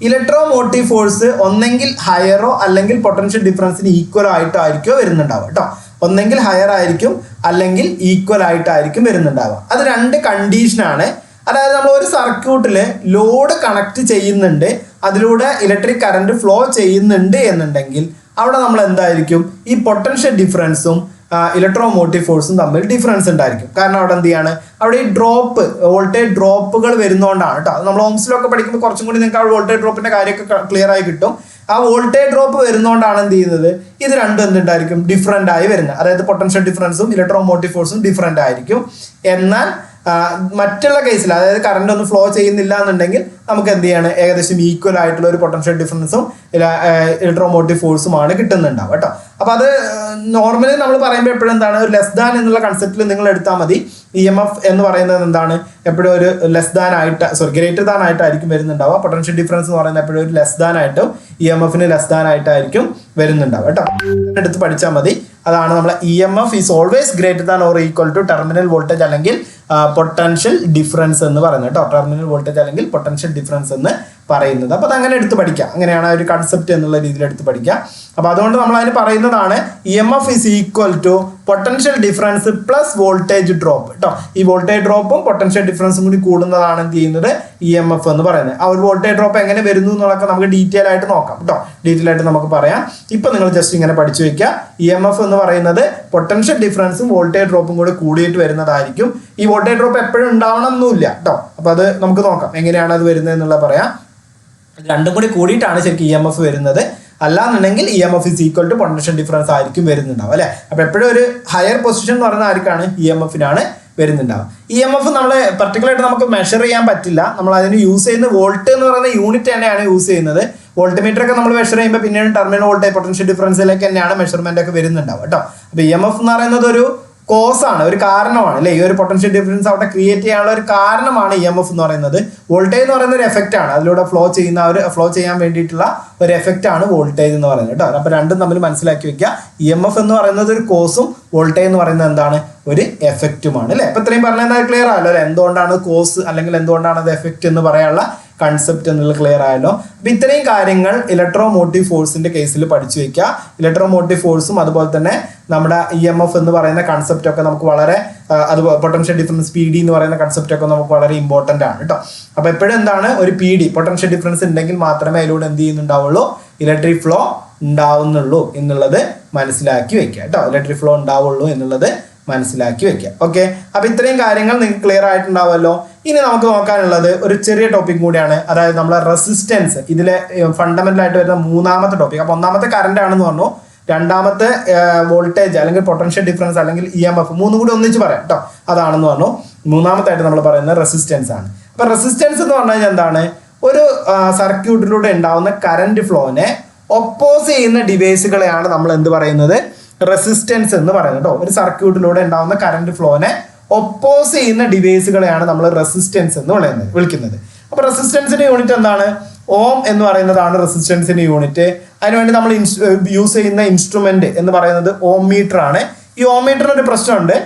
ഇലക്ട്രോ മോട്ടീവ് ഫോഴ്സ് ഒന്നെങ്കിൽ ഹയറോ അല്ലെങ്കിൽ പൊട്ടൻഷ്യൽ ഡിഫറൻസിന് ഈക്വൽ ആയിട്ടായിരിക്കും വരുന്നുണ്ടാവുക കേട്ടോ. ഒന്നെങ്കിൽ ഹയർ ആയിരിക്കും അല്ലെങ്കിൽ ഈക്വൽ ആയിട്ടായിരിക്കും വരുന്നുണ്ടാവുക. അത് 2 കണ്ടീഷനാണ്. അതായത് നമ്മൾ ഒരു സർക്യൂട്ടിൽ ലോഡ് കണക്ട് ചെയ്യുന്നുണ്ട്, അതിലൂടെ ഇലക്ട്രിക് കറണ്ട് ഫ്ലോ ചെയ്യുന്നുണ്ട് എന്നുണ്ടെങ്കിൽ അവിടെ നമ്മൾ എന്തായിരിക്കും, ഈ പൊട്ടൻഷ്യൽ ഡിഫറൻസും ഇലക്ട്രോ മോട്ടീവ് ഫോഴ്സും തമ്മിൽ ഡിഫറൻസ് ഉണ്ടായിരിക്കും. കാരണം അവിടെ എന്ത് ചെയ്യാണ്, അവിടെ ഈ വോൾട്ടേജ് ഡ്രോപ്പുകൾ വരുന്നതുകൊണ്ടാണ് കേട്ടോ. നമ്മൾ ഓംസിലൊക്കെ പഠിക്കുമ്പോൾ കുറച്ചും കൂടി നിങ്ങൾക്ക് ആ വോൾട്ടേജ് ഡ്രോപ്പിന്റെ കാര്യമൊക്കെ ക്ലിയർ ആയി കിട്ടും. ആ വോൾട്ടേജ് ഡ്രോപ്പ് വരുന്നതുകൊണ്ടാണ് എന്ത് ചെയ്യുന്നത്, ഇത് രണ്ടും എന്തുണ്ടായിരിക്കും, ഡിഫറൻ്റ് ആയി വരുന്നത്. അതായത് പൊട്ടൻഷ്യൽ ഡിഫറൻസും ഇലക്ട്രോ മോട്ടീവ് ഫോഴ്സും ഡിഫറൻ്റ് ആയിരിക്കും. എന്നാൽ മറ്റുള്ള കേസിൽ, അതായത് കറണ്ട് ഒന്നും ഫ്ലോ ചെയ്യുന്നില്ല എന്നുണ്ടെങ്കിൽ നമുക്ക് എന്ത് ചെയ്യാണ്, ഏകദേശം ഈക്വൽ ആയിട്ടുള്ള ഒരു പൊട്ടൻഷ്യൽ ഡിഫറൻസും ഇലക്ട്രോ മോട്ടീവ് ഫോഴ്സുമാണ് കിട്ടുന്നുണ്ടാവും കേട്ടോ. അപ്പോൾ അത് നോർമലി നമ്മൾ പറയുമ്പോൾ എപ്പോഴും എന്താണ്, ഒരു ലെസ് ദാൻ എന്നുള്ള കൺസെപ്റ്റിൽ നിങ്ങൾ എടുത്താൽ മതി. EMF എന്ന് പറയുന്നത് എന്താണ്, എപ്പോഴും ഒരു ലെസ് ദാൻ ആയിട്ട് ഗ്രേറ്റർ ദാൻ ആയിട്ടായിരിക്കും വരുന്നുണ്ടാവുക. പൊട്ടൻഷ്യൽ ഡിഫറൻസ് എന്ന് പറയുന്നത് എപ്പോഴും ഒരു ലെസ് ദാൻ ആയിട്ടും EMFന് ലെസ് ദാൻ ആയിട്ടായിരിക്കും വരുന്നുണ്ടാവുക കേട്ടോ. എടുത്ത് പഠിച്ചാൽ മതി. അതാണ് നമ്മൾ EMF is always greater than or equal two terminal voltage അല്ലെങ്കിൽ പൊട്ടൻഷ്യൽ ഡിഫറൻസ് എന്ന് പറയുന്നത് കേട്ടോ. ടെർമിനൽ വോൾട്ടേജ് അല്ലെങ്കിൽ പൊട്ടൻഷ്യൽ ഡിഫറൻസ് എന്ന് പറയുന്നത്. അപ്പോൾ അത് അങ്ങനെ എടുത്ത് പഠിക്കാം. അങ്ങനെയാണ് ഒരു കൺസെപ്റ്റ് എന്നുള്ള രീതിയിൽ എടുത്ത് പഠിക്കാം. അപ്പോൾ അതുകൊണ്ട് നമ്മൾ അതിന് പറയുന്നതാണ് EMF is equal to potential difference plus voltage drop കേട്ടോ. ഈ വോൾട്ടേജ് ഡ്രോപ്പും പൊട്ടൻഷ്യൽ ഡിഫറൻസും കൂടി കൂടുന്നതാണ് എന്ത് ചെയ്യുന്നത്, EMF എന്ന് പറയുന്നത്. ആ ഒരു വോൾട്ടേജ് ഡ്രോപ്പ് എങ്ങനെ വരുന്നു എന്നുള്ളതൊക്കെ നമുക്ക് ഡീറ്റെയിൽ ആയിട്ട് നോക്കാം കേട്ടോ. ഡീറ്റെയിൽ ആയിട്ട് നമുക്ക് പറയാം. ഇപ്പം നിങ്ങൾ ജസ്റ്റ് ഇങ്ങനെ പഠിച്ചു വെക്കുക. EMF എന്ന് പറയുന്നത് പൊട്ടൻഷ്യൽ ഡിഫറൻസും വോൾട്ടേജ് ഡ്രോപ്പും കൂടി കൂടിയിട്ട് വരുന്നതായിരിക്കും. ഈ വോൾട്ടേജ് ഡ്രോപ്പ് എപ്പോഴും ഉണ്ടാവണം എന്നില്ല കേട്ടോ. അപ്പോൾ അത് നമുക്ക് നോക്കാം എങ്ങനെയാണ് അത് വരുന്നത് എന്നുള്ളത് പറയാം. രണ്ടും കൂടി കൂടിയിട്ടാണ് ശരിക്കും EMF വരുന്നത്. അല്ലാന്നുണ്ടെങ്കിൽ EMF is equal to potential difference ആയിരിക്കും വരുന്നുണ്ടാവും അല്ലേ. അപ്പോൾ എപ്പോഴും ഒരു ഹയർ പൊസിഷൻ എന്ന് പറയുന്ന ആർക്കാണ്, EMFനാണ് വരുന്നുണ്ടാവും. EMF നമ്മൾ പർട്ടിക്കുലറായിട്ട് നമുക്ക് മെഷർ ചെയ്യാൻ പറ്റില്ല. നമ്മൾ അതിന് യൂസ് ചെയ്യുന്ന വോൾട്ട് എന്ന് പറയുന്ന യൂണിറ്റ് തന്നെയാണ് യൂസ് ചെയ്യുന്നത്. വോൾട്ട്മീറ്റർ ഒക്കെ നമ്മൾ മെഷർ ചെയ്യുമ്പോൾ പിന്നീട് ടെർമിനൽ വോൾട്ടേജ് പൊട്ടൻഷ്യൽ ഡിഫറൻസിലേക്ക് തന്നെയാണ് മെഷർമെന്റ് ഒക്കെ വരുന്നുണ്ടാവും കേട്ടോ. അപ്പോൾ EMF എന്ന് പറയുന്നത് ഒരു കോസ് ആണ്, ഒരു കാരണമാണ് അല്ലേ. ഈ ഒരു പൊട്ടൻഷ്യൽ ഡിഫറൻസ് അവിടെ ക്രിയേറ്റ് ചെയ്യാനുള്ള ഒരു കാരണമാണ് EMF എന്ന് പറയുന്നത്. വോൾട്ടേജ് എന്ന് പറയുന്ന ഒരു എഫക്റ്റ് ആണ്, അതിലൂടെ ഫ്ലോ ചെയ്യാൻ വേണ്ടിയിട്ടുള്ള ഒരു എഫക്റ്റ് ആണ് വോൾട്ടേജ് എന്ന് പറയുന്നത് കേട്ടോ. അപ്പോൾ രണ്ടും തമ്മിൽ മനസ്സിലാക്കി വെക്കുക. EMF എന്ന് പറയുന്നത് ഒരു കോസും വോൾട്ടേജ് എന്ന് പറയുന്നത് എന്താണ്, ഒരു എഫക്റ്റുമാണ് അല്ലേ. അപ്പോൾ ഇത്രയും പറഞ്ഞാൽ ക്ലിയർ ആയല്ലോ അല്ലേ, എന്തുകൊണ്ടാണ് കോസ് അല്ലെങ്കിൽ എന്തുകൊണ്ടാണ് അത് എഫക്റ്റ് എന്ന് പറയാനുള്ള കൺസെപ്റ്റ് എന്നുള്ളത് ക്ലിയർ ആയല്ലോ. അപ്പോൾ ഇത്രയും കാര്യങ്ങൾ ഇലക്ട്രോമോട്ടീവ് ഫോഴ്സിന്റെ കേസിൽ പഠിച്ചു വെക്കുക. ഇലക്ട്രോമോട്ടീവ് ഫോഴ്സും അതുപോലെ തന്നെ നമ്മുടെ EMF എന്ന് പറയുന്ന കൺസെപ്റ്റ് ഒക്കെ നമുക്ക് വളരെ അതുപോലെ പൊട്ടൻഷ്യൽ ഡിഫറൻസ് PD എന്ന് പറയുന്ന കൺസെപ്റ്റ് ഒക്കെ നമുക്ക് വളരെ ഇമ്പോർട്ടൻ്റ് ആണ് കേട്ടോ. അപ്പോൾ എപ്പോഴും എന്താണ്, ഒരു PD പൊട്ടൻഷ്യൽ ഡിഫറൻസ് ഉണ്ടെങ്കിൽ മാത്രമേ അതിലൂടെ എന്ത് ചെയ്യുന്നുണ്ടാവുള്ളൂ, ഇലക്ട്രിക് ഫ്ലോ ഉണ്ടാവുന്നുള്ളൂ എന്നുള്ളത് മനസ്സിലാക്കി വെക്കുക കേട്ടോ. ഇലക്ട്രിക് ഫ്ലോ ഉണ്ടാവുള്ളൂ എന്നുള്ളത് മനസ്സിലാക്കി വെക്കുക. ഓക്കെ, അപ്പോൾ ഇത്രയും കാര്യങ്ങൾ നിങ്ങൾക്ക് ക്ലിയർ ആയിട്ടുണ്ടാവുമല്ലോ. ഇനി നമുക്ക് നോക്കാനുള്ളത് ഒരു ചെറിയ ടോപ്പിക് കൂടിയാണ്, അതായത് നമ്മളെ റെസിസ്റ്റൻസ്. ഇതിലെ ഫണ്ടമെന്റൽ ആയിട്ട് വരുന്ന മൂന്നാമത്തെ ടോപ്പിക്. അപ്പോൾ ഒന്നാമത്തെ കറണ്ട് ആണെന്ന് പറഞ്ഞു, രണ്ടാമത്തെ വോൾട്ടേജ് അല്ലെങ്കിൽ പൊട്ടൻഷ്യൽ ഡിഫറൻസ് അല്ലെങ്കിൽ EMF, മൂന്നും കൂടി ഒന്നിച്ച് പറയാം കേട്ടോ, അതാണെന്ന് പറഞ്ഞു. മൂന്നാമത്തായിട്ട് നമ്മൾ പറയുന്നത് റെസിസ്റ്റൻസ് ആണ്. അപ്പോൾ റെസിസ്റ്റൻസ് എന്ന് പറഞ്ഞു കഴിഞ്ഞാൽ എന്താണ്, ഒരു സർക്യൂട്ടിലൂടെ ഉണ്ടാവുന്ന കറന്റ് ഫ്ലോനെ ഒപ്പോസ് ചെയ്യുന്ന ഡിവൈസുകളെയാണ് നമ്മൾ എന്ത് പറയുന്നത്, റെസിസ്റ്റൻസ് എന്ന് പറയുന്നത് കേട്ടോ. ഒരു സർക്യൂട്ടിലൂടെ ഉണ്ടാവുന്ന കറന്റ് ഫ്ലോനെ ഒപ്പോസ് ചെയ്യുന്ന ഡിവൈസുകളെയാണ് നമ്മൾ റെസിസ്റ്റൻസ് എന്ന് വിളിക്കുന്നത്. അപ്പോൾ റെസിസ്റ്റൻസിന്റെ യൂണിറ്റ് എന്താണ്, ഓം എന്ന് പറയുന്നതാണ് റെസിസ്റ്റൻസിന്റെ യൂണിറ്റ്. അതിനുവേണ്ടി നമ്മൾ യൂസ് ചെയ്യുന്ന ഇൻസ്ട്രുമെന്റ് എന്ന് പറയുന്നത് ഓം മീറ്റർ ആണ്. ഈ ഓം മീറ്ററിന് ഒരു പ്രശ്നമുണ്ട്,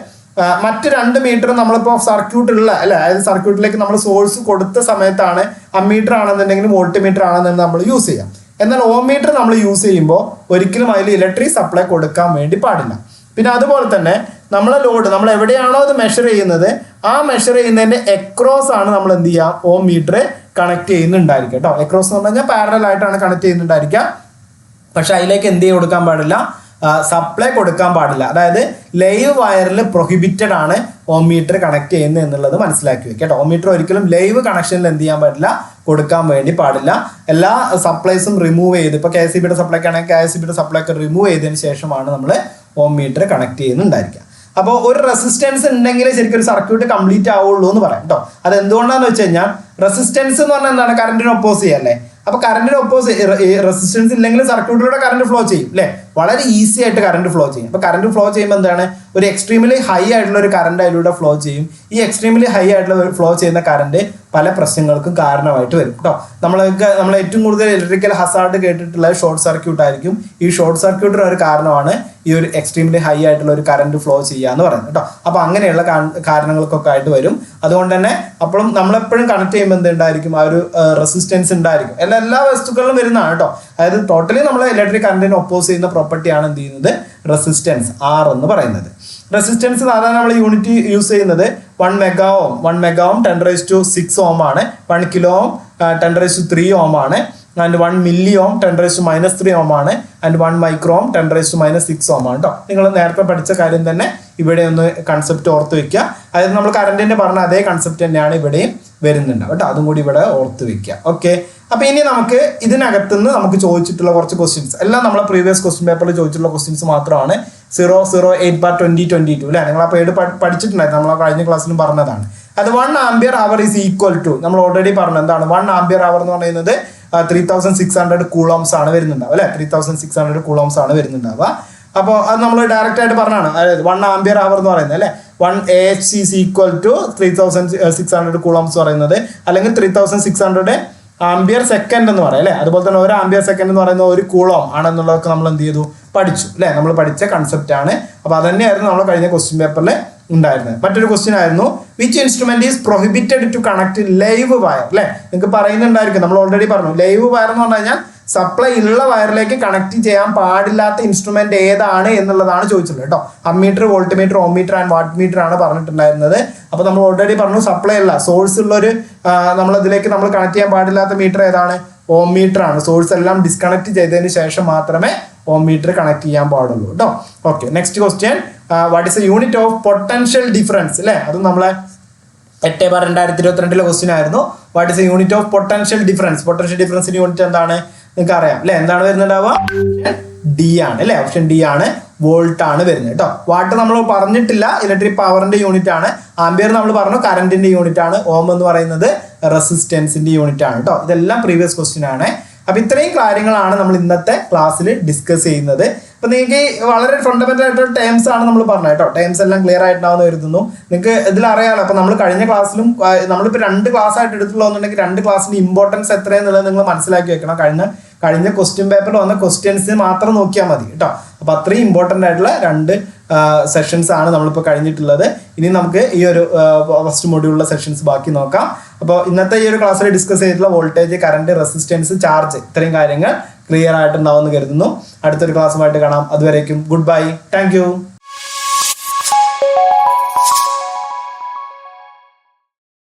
മറ്റ് 2 മീറ്റർ നമ്മളിപ്പോൾ സർക്യൂട്ടുള്ള അല്ലെ, അതായത് സർക്യൂട്ടിലേക്ക് നമ്മൾ സോഴ്സ് കൊടുത്ത സമയത്താണ് അമ്മീറ്റർ ആണെന്നുണ്ടെങ്കിൽ വോൾട്ട് മീറ്റർ ആണെന്നുണ്ടെങ്കിൽ നമ്മൾ യൂസ് ചെയ്യാം. എന്നാൽ ഓം മീറ്റർ നമ്മൾ യൂസ് ചെയ്യുമ്പോൾ ഒരിക്കലും അതിൽ ഇലക്ട്രിക് സപ്ലൈ കൊടുക്കാൻ വേണ്ടി പാടില്ല. പിന്നെ അതുപോലെ തന്നെ നമ്മളെ ലോഡ് നമ്മൾ എവിടെയാണോ അത് മെഷർ ചെയ്യുന്നത്, ആ മെഷർ ചെയ്യുന്നതിന്റെ എക്രോസ് ആണ് നമ്മൾ എന്ത് ചെയ്യാം, ഓം മീറ്റർ കണക്ട് ചെയ്യുന്നുണ്ടായിരിക്കുക കേട്ടോ. എക്രോസ് എന്ന് പറഞ്ഞു കഴിഞ്ഞാൽ പാരലൽ ആയിട്ടാണ് കണക്ട് ചെയ്യുന്നുണ്ടായിരിക്കുക. പക്ഷെ അതിലേക്ക് എന്ത് ചെയ്ത് കൊടുക്കാൻ പാടില്ല, സപ്ലൈ കൊടുക്കാൻ പാടില്ല. അതായത് ലൈവ് വയറിൽ പ്രൊഹിബിറ്റഡ് ആണ് ഓം മീറ്റർ കണക്ട് ചെയ്യുന്നത് എന്നുള്ളത് മനസ്സിലാക്കി വെക്കുക കേട്ടോ. ഓം മീറ്റർ ഒരിക്കലും ലൈവ് കണക്ഷനിൽ എന്ത് ചെയ്യാൻ പാടില്ല, കൊടുക്കാൻ വേണ്ടി പാടില്ല. എല്ലാ സപ്ലൈസും റിമൂവ് ചെയ്ത്, ഇപ്പോൾ KCBയുടെ സപ്ലൈക്ക് ആണെങ്കിൽ KCBയുടെ സപ്ലൈ ഒക്കെ റിമൂവ് ചെയ്തതിന് ശേഷമാണ് നമ്മൾ ഓം മീറ്റർ കണക്ട് ചെയ്യുന്നുണ്ടായിരിക്കുക. അപ്പോൾ ഒരു റെസിസ്റ്റൻസ് ഉണ്ടെങ്കിൽ ശരിക്കും ഒരു സർക്യൂട്ട് കംപ്ലീറ്റ് ആവുള്ളൂ എന്ന് പറയാം കേട്ടോ. അത് എന്തുകൊണ്ടാന്ന് വെച്ച് കഴിഞ്ഞാൽ റെസിസ്റ്റൻസ് എന്ന് പറഞ്ഞാൽ എന്താണ്, കറണ്ടിന് ഒപ്പോസ് ചെയ്യല്ലേ. അപ്പൊ കറണ്ടിന് ഒപ്പോസ് റെസിസ്റ്റൻസ് ഇല്ലെങ്കിൽ സർക്യൂട്ടിലൂടെ കറണ്ട് ഫ്ലോ ചെയ്യും അല്ലെ, വളരെ ഈസി ആയിട്ട് കറണ്ട് ഫ്ലോ ചെയ്യും. അപ്പൊ കറണ്ട് ഫ്ലോ ചെയ്യുമ്പോൾ എന്താണ്, ഒരു എക്സ്ട്രീംലി ഹൈ ആയിട്ടുള്ള ഒരു കറണ്ട് അതിലൂടെ ഫ്ലോ ചെയ്യും. ഈ എക്സ്ട്രീംലി ഹൈ ആയിട്ടുള്ള ഫ്ലോ ചെയ്യുന്ന കറണ്ട് പല പ്രശ്നങ്ങൾക്കും കാരണമായിട്ട് വരും കേട്ടോ. നമ്മൾ ഏറ്റവും കൂടുതൽ ഇലക്ട്രിക്കൽ ഹസാർഡ് കേട്ടിട്ടുള്ള ഷോർട്ട് സർക്യൂട്ട് ആയിരിക്കും. ഈ ഷോർട്ട് സർക്യൂട്ടിന് ഒരു കാരണമാണ് ഈ ഒരു എക്സ്ട്രീംലി ഹൈ ആയിട്ടുള്ള ഒരു കറണ്ട് ഫ്ലോ ചെയ്യുക എന്ന് പറയുന്നത് കേട്ടോ. അപ്പൊ അങ്ങനെയുള്ള കാരണങ്ങൾക്കൊക്കെ ആയിട്ട് വരും. അതുകൊണ്ട് തന്നെ അപ്പോഴും നമ്മളെപ്പോഴും കണക്ട് ചെയ്യുമ്പോൾ എന്തുണ്ടായിരിക്കും, ആ ഒരു റെസിസ്റ്റൻസ് ഉണ്ടായിരിക്കും. എല്ലാ വസ്തുക്കളിലും വരുന്നതാണ് കേട്ടോ. അതായത് ടോട്ടലി നമ്മൾ ഇലക്ട്രിക് കറണ്ടിനെ ഒപ്പോസ് ചെയ്യുന്ന പ്രോപ്പർട്ടിയാണ് എന്ത് ചെയ്യുന്നത്, റെസിസ്റ്റൻസ് R എന്ന് പറയുന്നത്. റെസിസ്റ്റൻസ് സാധാരണ നമ്മൾ യൂണിറ്റ് യൂസ് ചെയ്യുന്നത് 1 മെഗാ ഓം 10⁻⁶ ഓം ആണ്. 1 കിലോ ഓം 10⁻³ ഓം ആണ്. ആൻഡ് 1 മില്ലി ഓം 10⁻³ ഓം ആണ്. ആൻഡ് 1 മൈക്രോ ഓം 10⁻�6 ഓം ആണ് കേട്ടോ. നിങ്ങൾ നേരത്തെ പഠിച്ച കാര്യം തന്നെ ഇവിടെ ഒന്ന് കൺസെപ്റ്റ് ഓർത്ത് വെക്കുക. അതായത് നമ്മൾ കറണ്ടിന്റെ പറഞ്ഞ അതേ കൺസെപ്റ്റ് തന്നെയാണ് ഇവിടെയും വരുന്നുണ്ട് കേട്ടോ. അതും കൂടി ഇവിടെ ഓർത്ത് വെക്കുക. ഓക്കെ, അപ്പൊ ഇനി നമുക്ക് ഇതിനകത്തുനിന്ന് നമുക്ക് ചോദിച്ചിട്ടുള്ള കുറച്ച് ക്വസ്റ്റ്യൻസ് എല്ലാം നമ്മളെ പ്രീവിയസ് ക്വസ്റ്റ്യൻ പേപ്പറിൽ ചോദിച്ചിട്ടുള്ള ക്വസ്റ്റ്യൻസ് മാത്രമാണ്. 008/2022 അല്ലെ, നിങ്ങൾ ആ പേര് പഠിച്ചിട്ടുണ്ടായിരുന്നു, നമ്മൾ കഴിഞ്ഞ ക്ലാസ്സിലും പറഞ്ഞതാണ്. അത് 1 ampere hour is equal to, നമ്മൾ ഓൾറെഡി പറഞ്ഞു എന്താണ് 1 ആംപിയർ അവർ എന്ന് പറയുന്നത് 3600 കൂളോംസ് ആണ് വരുന്നുണ്ടാവുക അല്ലെ, 3600 കൂളോംസ് ആണ് വരുന്നുണ്ടാവുക. അപ്പോൾ അത് നമ്മൾ ഡയറക്റ്റ് ആയിട്ട് പറഞ്ഞാണ്, അതായത് 1 ആംപിയർ അവർ എന്ന് പറയുന്നത് അല്ലെ, 1 AH is equal to 3600 coulombs പറയുന്നത്, അല്ലെങ്കിൽ 3600 ആംപിയർ സെക്കൻഡ് എന്ന് പറയാം അല്ലെ. അതുപോലെ തന്നെ 1 ആംപിയർ സെക്കൻഡ് എന്ന് പറയുന്നത് 1 കൂളോം ആണെന്നുള്ളതൊക്കെ നമ്മൾ എന്ത് ചെയ്തു, പഠിച്ചു അല്ലെ, നമ്മൾ പഠിച്ച കൺസെപ്റ്റ് ആണ്. അപ്പൊ അത് തന്നെയായിരുന്നു നമ്മൾ കഴിഞ്ഞ ക്വസ്റ്റ്യൻ പേപ്പറിൽ ഉണ്ടായിരുന്നത്. മറ്റൊരു ക്വസ്റ്റ്യൻ ആയിരുന്നു, which instrument is prohibited to connect live wire അല്ലെ. നിങ്ങൾക്ക് പറയുന്നുണ്ടായിരിക്കും, നമ്മൾ ഓൾറെഡി പറഞ്ഞു ലൈവ് വയർ എന്ന് പറഞ്ഞു കഴിഞ്ഞാൽ സപ്ലൈ ഉള്ള വയറിലേക്ക് കണക്ട് ചെയ്യാൻ പാടില്ലാത്ത ഇൻസ്ട്രുമെന്റ് ഏതാണ് എന്നുള്ളതാണ് ചോദിച്ചിട്ടുള്ളത് കേട്ടോ. Ammeter, voltmeter, ohmmeter and wattmeter ആണ് പറഞ്ഞിട്ടുണ്ടായിരുന്നത്. അപ്പൊ നമ്മൾ ഓൾറെഡി പറഞ്ഞു സപ്ലൈ അല്ല, സോഴ്സ് ഉള്ളൊരു നമ്മളതിലേക്ക് നമ്മൾ കണക്ട് ചെയ്യാൻ പാടില്ലാത്ത മീറ്റർ ഏതാണ്, ഓം മീറ്റർ ആണ്. സോഴ്സ് എല്ലാം ഡിസ്കണക്ട് ചെയ്തതിന് ശേഷം മാത്രമേ ഓം മീറ്റർ കണക്ട് ചെയ്യാൻ പാടുള്ളൂ കേട്ടോ. Okay, next question, what is a unit of potential difference അല്ലെ. അതും നമ്മളെ 8/2022 ക്വസ്റ്റ്യൻ ആയിരുന്നു. What is a unit of potential difference. Potential ഡിഫറൻസിന്റെ യൂണിറ്റ് എന്താണ് നിങ്ങൾക്ക് അറിയാം അല്ലെ, എന്താണ് വരുന്നുണ്ടാവുക, D ആണ് അല്ലെ, ഓപ്ഷൻ D ആണ്, വോൾട്ട് ആണ് വരുന്നത് കേട്ടോ. വാട്ട് നമ്മൾ പറഞ്ഞിട്ടില്ല, ഇലക്ട്രിക് പവറിന്റെ യൂണിറ്റ് ആണ്. ആംപിയർ നമ്മൾ പറഞ്ഞു കറണ്ടിന്റെ യൂണിറ്റ് ആണ്. ഓം എന്ന് പറയുന്നത് റെസിസ്റ്റൻസിന്റെ യൂണിറ്റ് ആണ് കേട്ടോ. ഇതെല്ലാം പ്രീവിയസ് ക്വസ്റ്റ്യൻ ആണ്. അപ്പൊ ഇത്രയും കാര്യങ്ങളാണ് നമ്മൾ ഇന്നത്തെ ക്ലാസ്സിൽ ഡിസ്കസ് ചെയ്യുന്നത്. അപ്പോൾ നിങ്ങൾക്ക് വളരെ ഫണ്ടമെന്റൽ ആയിട്ടുള്ള ടേംസ് ആണ് നമ്മൾ പറഞ്ഞത് കേട്ടോ. ടേംസ് എല്ലാം ക്ലിയർ ആയിട്ടുണ്ടാവുമെന്ന് കരുതുന്നു. നിങ്ങൾക്ക് ഇതിൽ അറിയാമല്ലോ. അപ്പോൾ നമ്മൾ കഴിഞ്ഞ ക്ലാസ്സിലും നമ്മളിപ്പോൾ 2 ക്ലാസ് ആയിട്ട് എടുത്തുള്ളതെന്നുണ്ടെങ്കിൽ 2 ക്ലാസ്സിന് ഇമ്പോർട്ടൻസ് എത്രയെന്നുള്ളത് നിങ്ങൾ മനസ്സിലാക്കി വെക്കണം. കഴിഞ്ഞ ക്വസ്റ്റ്യൻ പേപ്പറിൽ വന്ന ക്വസ്റ്റ്യൻസ് മാത്രം നോക്കിയാൽ മതി കേട്ടോ. അപ്പോൾ അത്രയും ഇമ്പോർട്ടൻ്റ് ആയിട്ടുള്ള 2 സെഷൻസ് ആണ് നമ്മളിപ്പോൾ കഴിഞ്ഞിട്ടുള്ളത്. ഇനി നമുക്ക് ഈ ഒരു ഫസ്റ്റ് മൊഡ്യൂളിലെ സെഷൻസ് ബാക്കി നോക്കാം. അപ്പോൾ ഇന്നത്തെ ഈ ഒരു ക്ലാസ്സിൽ ഡിസ്കസ് ചെയ്തിട്ടുള്ള വോൾട്ടേജ്, കറണ്ട്, റെസിസ്റ്റൻസ്, ചാർജ് ഇത്രയും കാര്യങ്ങൾ ക്ലിയർ ആയിട്ടുണ്ടാവുമെന്ന് കരുതുന്നു. അടുത്തൊരു ക്ലാസ്സുമായിട്ട് കാണാം. അതുവരേക്കും ഗുഡ് ബൈ. Thank you.